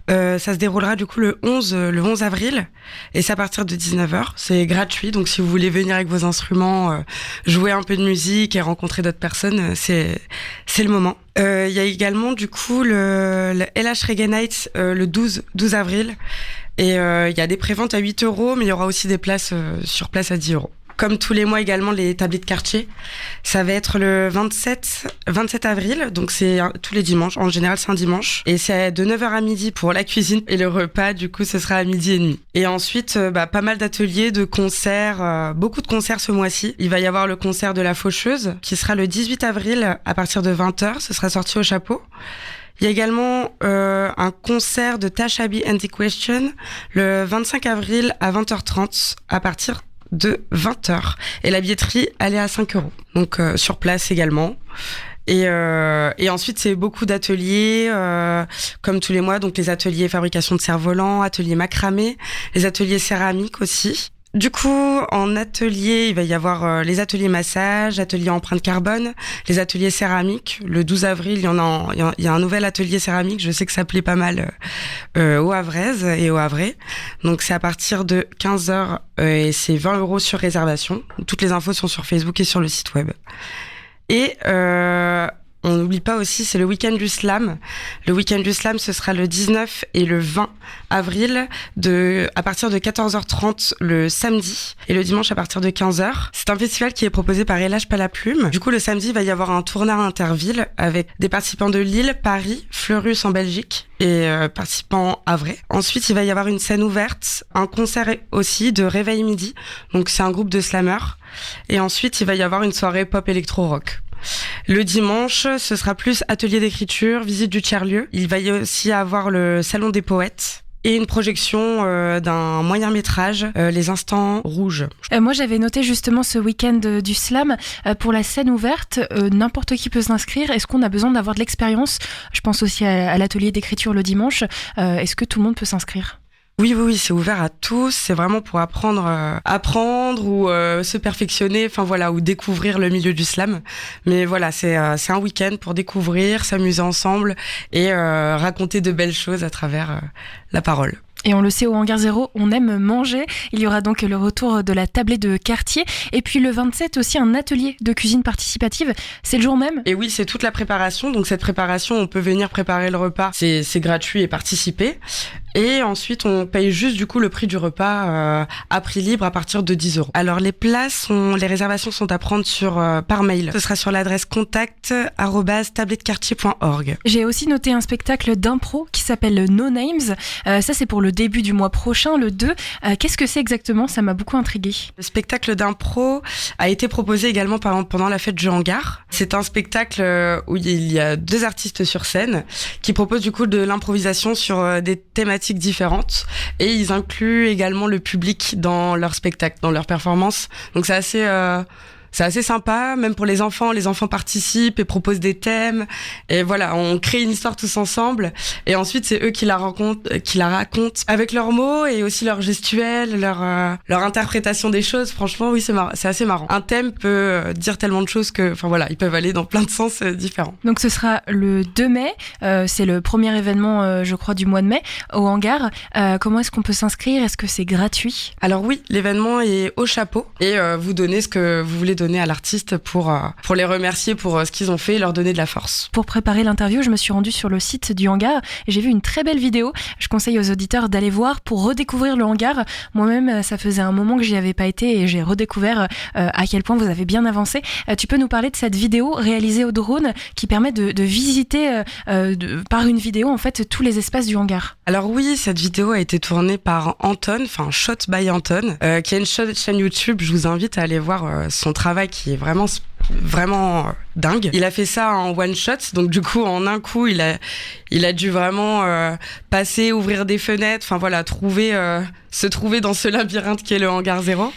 Ça se déroulera du coup le 11 avril et c'est à partir de 19h. C'est gratuit, donc si vous voulez venir avec vos instruments, jouer un peu de musique et rencontrer d'autres personnes, c'est le moment. Il y a également du coup le LH Reggae Night le 12 avril et il y a des préventes à 8€, mais il y aura aussi des places sur place à 10€. Comme tous les mois également, les tablés de quartier, ça va être le 27 avril, donc c'est tous les dimanches, en général c'est un dimanche, et c'est de 9h à midi pour la cuisine, et le repas du coup ce sera à 12h30. Et ensuite, pas mal d'ateliers, de concerts, beaucoup de concerts ce mois-ci. Il va y avoir le concert de la Faucheuse, qui sera le 18 avril à partir de 20h, ce sera sorti au chapeau. Il y a également un concert de Tashabi and the Question, le 25 avril à 20h30, à partir de 20h. Et la billetterie, elle est à 5€. Donc, sur place également. Et ensuite, c'est beaucoup d'ateliers, comme tous les mois. Donc, les ateliers fabrication de cerfs-volants, ateliers macramé, les ateliers céramiques aussi. Du coup, en atelier, il va y avoir les ateliers massage, ateliers empreinte carbone, les ateliers céramiques. Le 12 avril, il y a un nouvel atelier céramique. Je sais que ça plaît pas mal aux Havraises et aux Havrais. Donc, c'est à partir de 15h et c'est 20€ sur réservation. Toutes les infos sont sur Facebook et sur le site web. Et on n'oublie pas aussi, c'est le week-end du slam. Le week-end du slam, ce sera le 19 et le 20 avril, à partir de 14h30 le samedi et le dimanche à partir de 15h. C'est un festival qui est proposé par Elage Palaplume. Du coup, le samedi, il va y avoir un tournard interville avec des participants de Lille, Paris, Fleurus en Belgique et participants havrais. Ensuite, il va y avoir une scène ouverte, un concert aussi de Réveil Midi. Donc, c'est un groupe de slammers. Et ensuite, il va y avoir une soirée pop électro-rock. Le dimanche, ce sera plus atelier d'écriture, visite du tiers-lieu. Il va y aussi avoir le salon des poètes et une projection d'un moyen-métrage, Les Instants Rouges. Moi, j'avais noté justement ce week-end du slam. Pour la scène ouverte, n'importe qui peut s'inscrire. Est-ce qu'on a besoin d'avoir de l'expérience ? Je pense aussi à l'atelier d'écriture le dimanche. Est-ce que tout le monde peut s'inscrire ? Oui, c'est ouvert à tous. C'est vraiment pour apprendre ou se perfectionner, ou découvrir le milieu du slam. Mais voilà, c'est un week-end pour découvrir, s'amuser ensemble et raconter de belles choses à travers la parole. Et on le sait, au Hangar 0, on aime manger. Il y aura donc le retour de la tablée de quartier. Et puis le 27, aussi un atelier de cuisine participative. C'est le jour même ? Et oui, c'est toute la préparation. Donc cette préparation, on peut venir préparer le repas. C'est gratuit et participer. Et ensuite, on paye juste du coup le prix du repas à prix libre à partir de 10 €. Alors les les réservations sont à prendre par mail. Ce sera sur l'adresse contact@tabletdequartier.org. J'ai aussi noté un spectacle d'impro qui s'appelle No Names. Ça, c'est pour le début du mois prochain, le 2. Qu'est-ce que c'est exactement ? Ça m'a beaucoup intriguée. Le spectacle d'impro a été proposé également pendant la fête du Hangar. C'est un spectacle où il y a 2 artistes sur scène qui proposent du coup de l'improvisation sur des thématiques différentes et ils incluent également le public dans leur spectacle, dans leur performance. Donc c'est assez sympa, même pour les enfants. Les enfants participent et proposent des thèmes. Et voilà, on crée une histoire tous ensemble. Et ensuite, c'est eux qui la racontent avec leurs mots et aussi leur gestuelle, leur interprétation des choses. Franchement, oui, c'est assez marrant. Un thème peut dire tellement de choses ils peuvent aller dans plein de sens différents. Donc ce sera le 2 mai. C'est le premier événement, je crois, du mois de mai au Hangar. Comment est-ce qu'on peut s'inscrire ? Est-ce que c'est gratuit ? Alors oui, l'événement est au chapeau et vous donnez ce que vous voulez donner à l'artiste pour les remercier pour ce qu'ils ont fait et leur donner de la force. Pour préparer l'interview, je me suis rendue sur le site du Hangar et j'ai vu une très belle vidéo. Je conseille aux auditeurs d'aller voir pour redécouvrir le Hangar. Moi-même, ça faisait un moment que j'y avais pas été et j'ai redécouvert à quel point vous avez bien avancé. Tu peux nous parler de cette vidéo réalisée au drone qui permet de visiter par une vidéo en fait tous les espaces du Hangar. Alors oui, cette vidéo a été tournée par Anton, Shot by Anton, qui a une chaîne YouTube. Je vous invite à aller voir son travail qui est vraiment dingue. Il a fait ça en one shot, donc du coup en un coup il a dû vraiment passer, ouvrir des fenêtres, se trouver dans ce labyrinthe qui est le Hangar 0.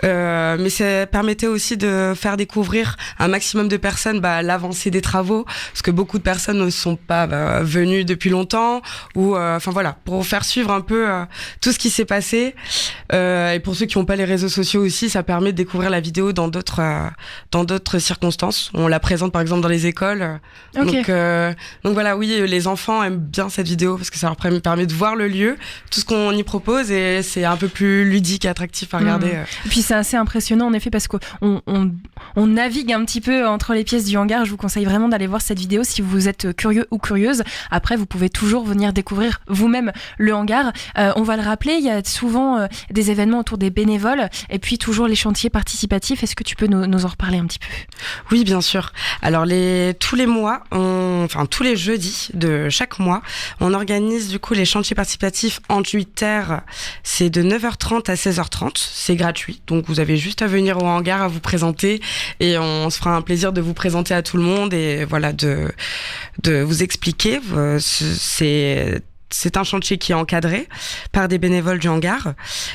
Mais ça permettait aussi de faire découvrir un maximum de personnes l'avancée des travaux, parce que beaucoup de personnes ne sont pas venues depuis longtemps, ou pour faire suivre un peu tout ce qui s'est passé. Et pour ceux qui n'ont pas les réseaux sociaux aussi, ça permet de découvrir la vidéo dans d'autres circonstances. On la présente par exemple dans les écoles. Okay. Donc voilà, oui, les enfants aiment bien cette vidéo parce que ça leur permet de voir le lieu, tout ce qu'on y propose, et c'est un peu plus ludique et attractif à regarder. Et puis c'est assez impressionnant en effet parce qu'on navigue un petit peu entre les pièces du Hangar. Je vous conseille vraiment d'aller voir cette vidéo si vous êtes curieux ou curieuse. Après, vous pouvez toujours venir découvrir vous-même le Hangar. On va le rappeler, il y a souvent des événements autour des bénévoles et puis toujours les chantiers participatifs. Est-ce que tu peux nous en reparler un petit peu ? Oui, bien sûr. Alors tous les mois, tous les jeudis de chaque mois, on organise du coup les chantiers participatifs en 8 terres. C'est de 9h30 à 16h30. C'est gratuit. Donc vous avez juste à venir au Hangar, à vous présenter, et on se fera un plaisir de vous présenter à tout le monde et voilà de vous expliquer. C'est un chantier qui est encadré par des bénévoles du Hangar.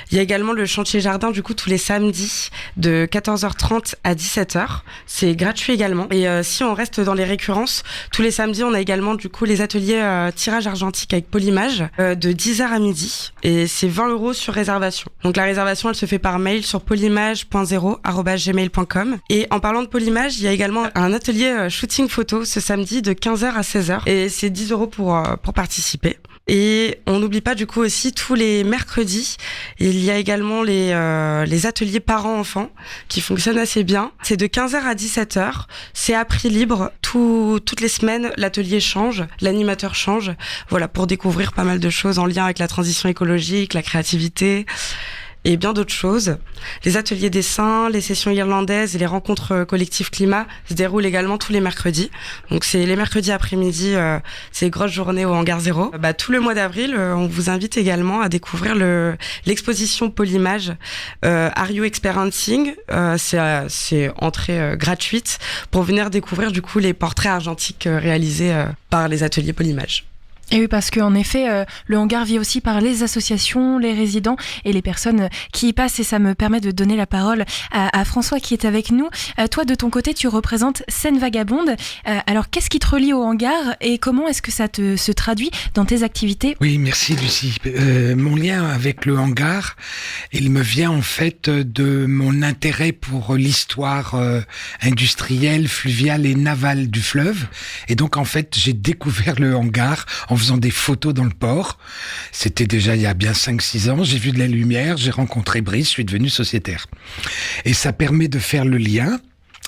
Il y a également le chantier jardin, du coup, tous les samedis de 14h30 à 17h. C'est gratuit également. Et si on reste dans les récurrences, tous les samedis, on a également, du coup, les ateliers tirage argentique avec Polymage de 10h à midi. Et c'est 20 € sur réservation. Donc la réservation, elle se fait par mail sur polymage.0@gmail.com. Et en parlant de Polymage, il y a également un atelier shooting photo ce samedi de 15h à 16h. Et c'est 10 € pour participer. Et on n'oublie pas du coup aussi tous les mercredis, il y a également les ateliers parents-enfants qui fonctionnent assez bien. C'est de 15h à 17h, c'est à prix libre. Toutes les semaines, l'atelier change, l'animateur change. Voilà, pour découvrir pas mal de choses en lien avec la transition écologique, la créativité et bien d'autres choses. Les ateliers dessin, les sessions irlandaises et les rencontres collectives climat se déroulent également tous les mercredis. Donc c'est les mercredis après-midi, c'est grosse journée au Hangar 0. Tout le mois d'avril, on vous invite également à découvrir l'exposition Polymage Are You Experiencing. C'est entrée gratuite pour venir découvrir du coup les portraits argentiques réalisés par les ateliers Polymage. Et oui, parce qu'en effet, le hangar vit aussi par les associations, les résidents et les personnes qui y passent. Et ça me permet de donner la parole à François qui est avec nous. Toi, de ton côté, tu représentes Scène Vagabonde. Alors, qu'est-ce qui te relie au hangar et comment est-ce que ça se traduit dans tes activités ? Oui, merci Lucie. Mon lien avec le hangar, il me vient en fait de mon intérêt pour l'histoire industrielle, fluviale et navale du fleuve. Et donc, en fait, j'ai découvert le hangar en faisant des photos dans le port. C'était déjà il y a bien 5-6 ans. J'ai vu de la lumière, j'ai rencontré Brice, je suis devenu sociétaire. Et ça permet de faire le lien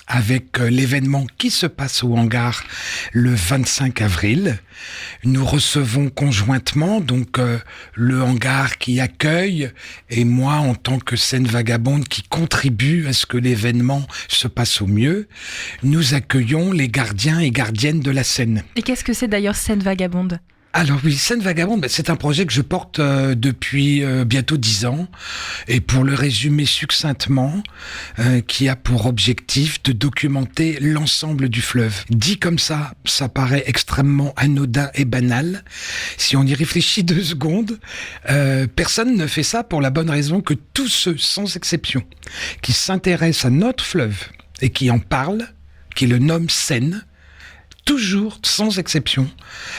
avec l'événement qui se passe au hangar le 25 avril. Nous recevons conjointement donc le hangar qui accueille et moi en tant que Scène Vagabonde qui contribue à ce que l'événement se passe au mieux. Nous accueillons les gardiens et gardiennes de la Seine. Et qu'est-ce que c'est d'ailleurs Scène Vagabonde ? Alors oui, Scène Vagabonde, c'est un projet que je porte depuis bientôt 10 ans. Et pour le résumer succinctement, qui a pour objectif de documenter l'ensemble du fleuve. Dit comme ça paraît extrêmement anodin et banal. Si on y réfléchit 2 secondes, personne ne fait ça pour la bonne raison que tous ceux, sans exception, qui s'intéressent à notre fleuve et qui en parlent, qui le nomment Seine, toujours, sans exception,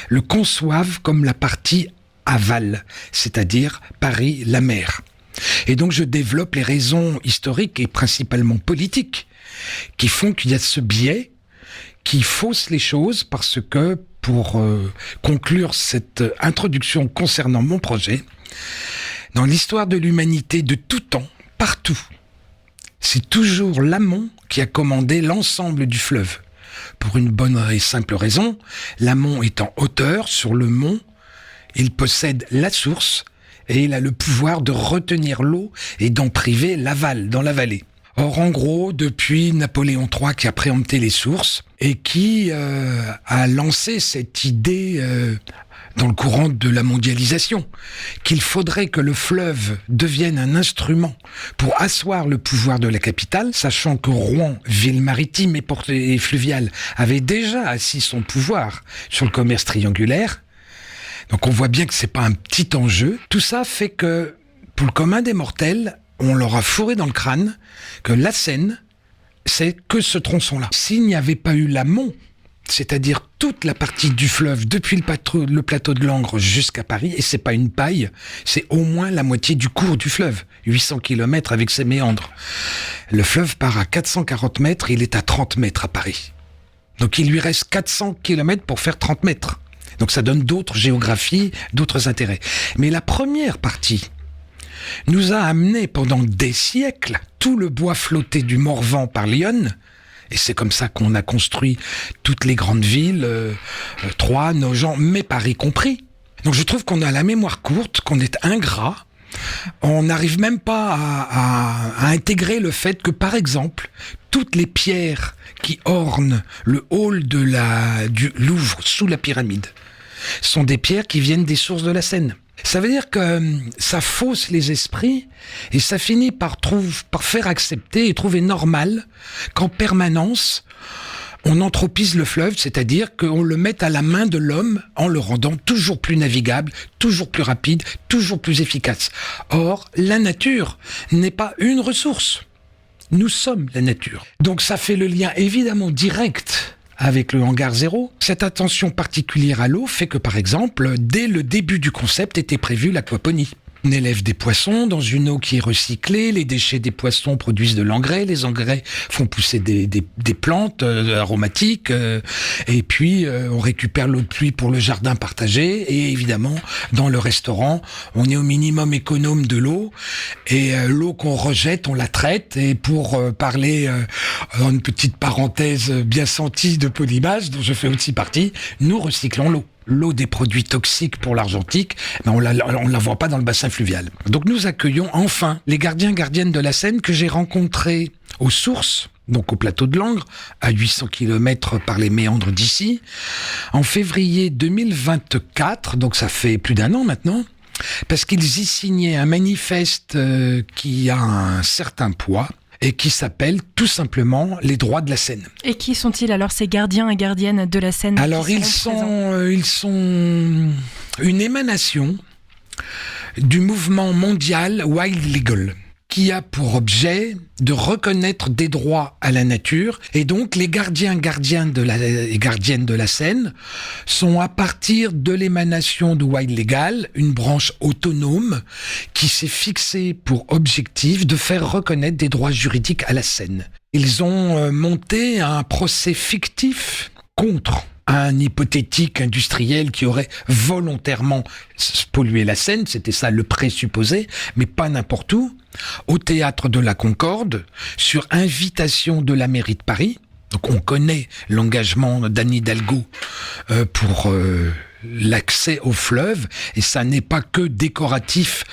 le conçoivent comme la partie aval, c'est-à-dire Paris, la mer. Et donc je développe les raisons historiques et principalement politiques qui font qu'il y a ce biais qui fausse les choses parce que, pour conclure cette introduction concernant mon projet, dans l'histoire de l'humanité de tout temps, partout, c'est toujours l'amont qui a commandé l'ensemble du fleuve. Pour une bonne et simple raison, l'amont est en hauteur sur le mont, il possède la source et il a le pouvoir de retenir l'eau et d'en priver l'aval dans la vallée. Or, en gros, depuis Napoléon III qui a préempté les sources et qui a lancé cette idée dans le courant de la mondialisation, qu'il faudrait que le fleuve devienne un instrument pour asseoir le pouvoir de la capitale, sachant que Rouen, ville maritime et fluviale, avait déjà assis son pouvoir sur le commerce triangulaire. Donc on voit bien que c'est pas un petit enjeu. Tout ça fait que, pour le commun des mortels, on leur a fourré dans le crâne que la Seine, c'est que ce tronçon-là. S'il n'y avait pas eu l'amont, c'est-à-dire toute la partie du fleuve, depuis le plateau de Langres jusqu'à Paris, et c'est pas une paille, c'est au moins la moitié du cours du fleuve, 800 km avec ses méandres. Le fleuve part à 440 mètres, il est à 30 mètres à Paris. Donc il lui reste 400 km pour faire 30 mètres. Donc ça donne d'autres géographies, d'autres intérêts. Mais la première partie nous a amené pendant des siècles tout le bois flotté du Morvan par l'Yonne. Et c'est comme ça qu'on a construit toutes les grandes villes, Troyes, Nogent, mais Paris compris. Donc je trouve qu'on a la mémoire courte, qu'on est ingrat. On n'arrive même pas à intégrer le fait que, par exemple, toutes les pierres qui ornent le hall du Louvre sous la pyramide sont des pierres qui viennent des sources de la Seine. Ça veut dire que ça fausse les esprits et ça finit par faire accepter et trouver normal qu'en permanence, on anthropise le fleuve, c'est-à-dire qu'on le mette à la main de l'homme en le rendant toujours plus navigable, toujours plus rapide, toujours plus efficace. Or, la nature n'est pas une ressource. Nous sommes la nature. Donc ça fait le lien évidemment direct avec le hangar 0. Cette attention particulière à l'eau fait que, par exemple, dès le début du concept était prévue l'aquaponie. On élève des poissons dans une eau qui est recyclée, les déchets des poissons produisent de l'engrais, les engrais font pousser des plantes aromatiques, et puis on récupère l'eau de pluie pour le jardin partagé, et évidemment, dans le restaurant, on est au minimum économe de l'eau, et l'eau qu'on rejette, on la traite, et pour parler dans une petite parenthèse bien sentie de Polymage, dont je fais aussi partie, nous recyclons l'eau. L'eau des produits toxiques pour l'Argentique, mais on la voit pas dans le bassin fluvial. Donc nous accueillons enfin les gardiens-gardiennes de la Seine que j'ai rencontrés aux sources, donc au plateau de Langres, à 800 km par les méandres d'ici, en février 2024, donc ça fait plus d'1 an maintenant, parce qu'ils y signaient un manifeste qui a un certain poids, et qui s'appelle tout simplement les droits de la Seine. Et qui sont-ils alors, ces gardiens et gardiennes de la Seine? Alors ils sont une émanation du mouvement mondial Wild Legal, qui a pour objet de reconnaître des droits à la nature, et donc les gardiennes de la Seine sont à partir de l'émanation de Wild Legal, une branche autonome qui s'est fixée pour objectif de faire reconnaître des droits juridiques à la Seine. Ils ont monté un procès fictif contre un hypothétique industriel qui aurait volontairement pollué la Seine, c'était ça le présupposé, mais pas n'importe où, au théâtre de la Concorde, sur invitation de la mairie de Paris. Donc on connaît l'engagement d'Anne Hidalgo pour l'accès au fleuve, et ça n'est pas que décoratif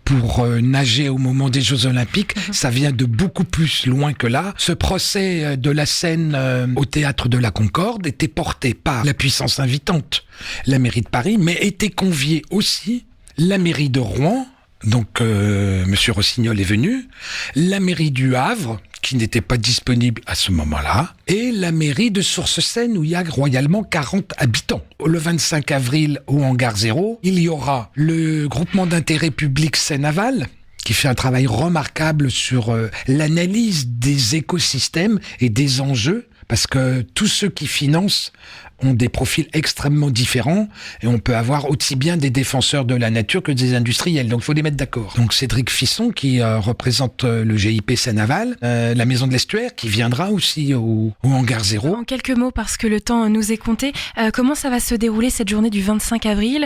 pour nager au moment des Jeux Olympiques, ça vient de beaucoup plus loin que là. Ce procès de la Seine au théâtre de la Concorde était porté par la puissance invitante, la mairie de Paris, mais était conviée aussi la mairie de Rouen, donc Monsieur Rossignol est venu, la mairie du Havre, qui n'était pas disponible à ce moment-là, et la mairie de Sources-Seine, où il y a royalement 40 habitants. Le 25 avril, au Hangar 0, il y aura le groupement d'intérêt public Seine-Aval, qui fait un travail remarquable sur l'analyse des écosystèmes et des enjeux, parce que tous ceux qui financent ont des profils extrêmement différents, et on peut avoir aussi bien des défenseurs de la nature que des industriels, donc il faut les mettre d'accord. Donc Cédric Fisson, qui représente le GIP Seine-Aval, la Maison de l'Estuaire, qui viendra aussi au Hangar 0. En quelques mots, parce que le temps nous est compté, comment ça va se dérouler cette journée du 25 avril?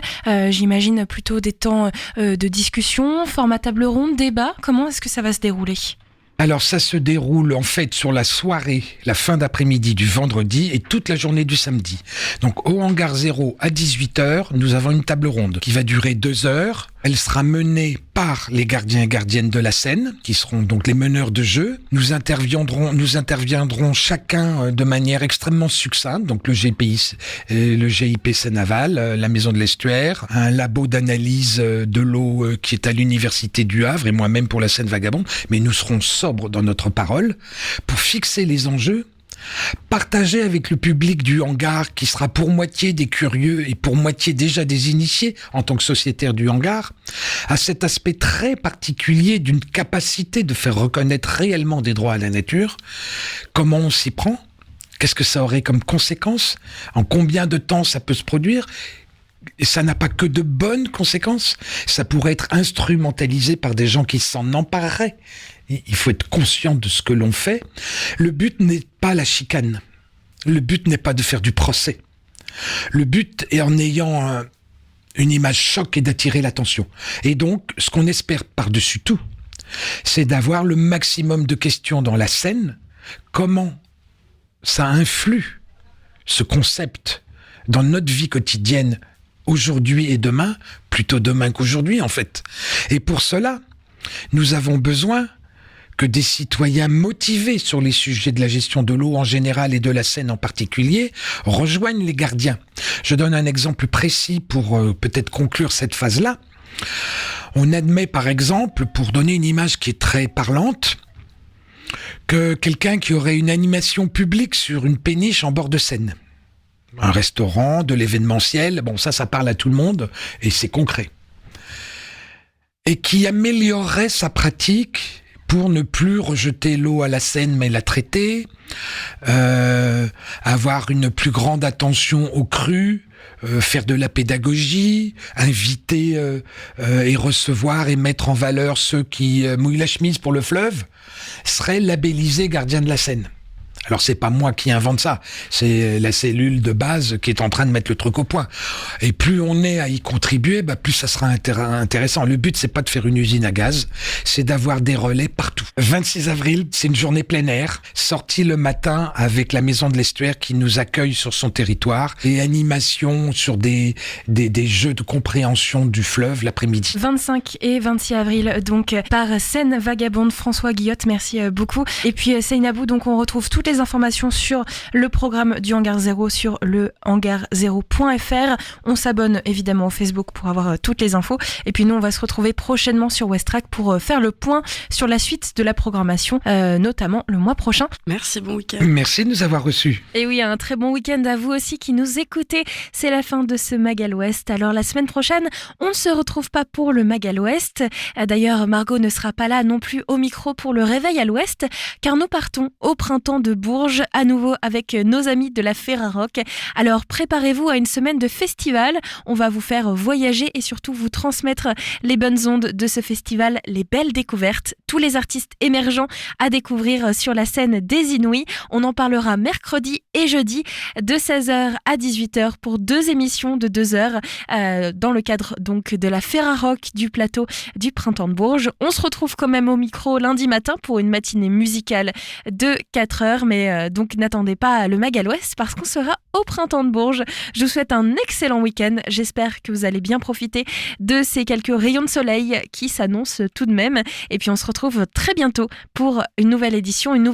J'imagine plutôt des temps de discussion, format table ronde, débat. Comment est-ce que ça va se dérouler? Alors ça se déroule en fait sur la soirée, la fin d'après-midi du vendredi et toute la journée du samedi. Donc au Hangar 0 à 18h, nous avons une table ronde qui va durer 2 heures. Elle sera menée par les gardiens et gardiennes de la Seine, qui seront donc les meneurs de jeu. Nous interviendrons chacun de manière extrêmement succincte, donc le GIP Seine-Aval, la Maison de l'Estuaire, un labo d'analyse de l'eau qui est à l'Université du Havre, et moi-même pour la Seine vagabonde, mais nous serons sobres dans notre parole pour fixer les enjeux, partager avec le public du hangar, qui sera pour moitié des curieux et pour moitié déjà des initiés en tant que sociétaire du hangar, à cet aspect très particulier d'une capacité de faire reconnaître réellement des droits à la nature. Comment on s'y prend? Qu'est-ce que ça aurait comme conséquence? En combien de temps ça peut se produire? Et ça n'a pas que de bonnes conséquences. Ça pourrait être instrumentalisé par des gens qui s'en empareraient. Il faut être conscient de ce que l'on fait. Le but n'est pas la chicane. Le but n'est pas de faire du procès. Le but est, en ayant une image choc, et d'attirer l'attention. Et donc, ce qu'on espère par-dessus tout, c'est d'avoir le maximum de questions dans la scène. Comment ça influe, ce concept, dans notre vie quotidienne, aujourd'hui et demain, plutôt demain qu'aujourd'hui en fait. Et pour cela, nous avons besoin que des citoyens motivés sur les sujets de la gestion de l'eau en général et de la Seine en particulier rejoignent les gardiens. Je donne un exemple précis pour peut-être conclure cette phase-là. On admet par exemple, pour donner une image qui est très parlante, que quelqu'un qui aurait une animation publique sur une péniche en bord de Seine, un restaurant, de l'événementiel, bon ça parle à tout le monde et c'est concret. Et qui améliorerait sa pratique pour ne plus rejeter l'eau à la Seine mais la traiter, avoir une plus grande attention aux crues, faire de la pédagogie, inviter et recevoir et mettre en valeur ceux qui mouillent la chemise pour le fleuve, serait labellisé gardien de la Seine. Alors c'est pas moi qui invente ça, c'est la cellule de base qui est en train de mettre le truc au point. Et plus on est à y contribuer, plus ça sera intéressant. Le but c'est pas de faire une usine à gaz, c'est d'avoir des relais partout. 26 avril, c'est une journée plein air, sortie le matin avec la Maison de l'Estuaire qui nous accueille sur son territoire et animation sur des jeux de compréhension du fleuve l'après-midi. 25 et 26 avril donc par Seine Vagabonde. François Guillotte, merci beaucoup. Et puis Seynabou, donc on retrouve toutes les informations sur le programme du Hangar Zéro sur le hangar0.fr. On s'abonne évidemment au Facebook pour avoir toutes les infos. Et puis nous, on va se retrouver prochainement sur Westrack pour faire le point sur la suite de la programmation, notamment le mois prochain. Merci, bon week-end. Merci de nous avoir reçus. Et oui, un très bon week-end à vous aussi qui nous écoutez. C'est la fin de ce Mag à l'Ouest. Alors la semaine prochaine, on ne se retrouve pas pour le Mag à l'Ouest. D'ailleurs, Margot ne sera pas là non plus au micro pour le Réveil à l'Ouest, car nous partons au printemps de Bourges, à nouveau avec nos amis de la Ferrarock. Alors préparez-vous à une semaine de festival. On va vous faire voyager et surtout vous transmettre les bonnes ondes de ce festival, les belles découvertes, tous les artistes émergents à découvrir sur la scène des Inouïs. On en parlera mercredi et jeudi de 16h à 18h pour 2 émissions de 2 heures dans le cadre donc de la Ferrarock du plateau du Printemps de Bourges. On se retrouve quand même au micro lundi matin pour une matinée musicale de 4 heures. Mais donc n'attendez pas le Mag à l'Ouest parce qu'on sera au Printemps de Bourges. Je vous souhaite un excellent week-end. J'espère que vous allez bien profiter de ces quelques rayons de soleil qui s'annoncent tout de même. Et puis on se retrouve très bientôt pour une nouvelle édition, une nouvelle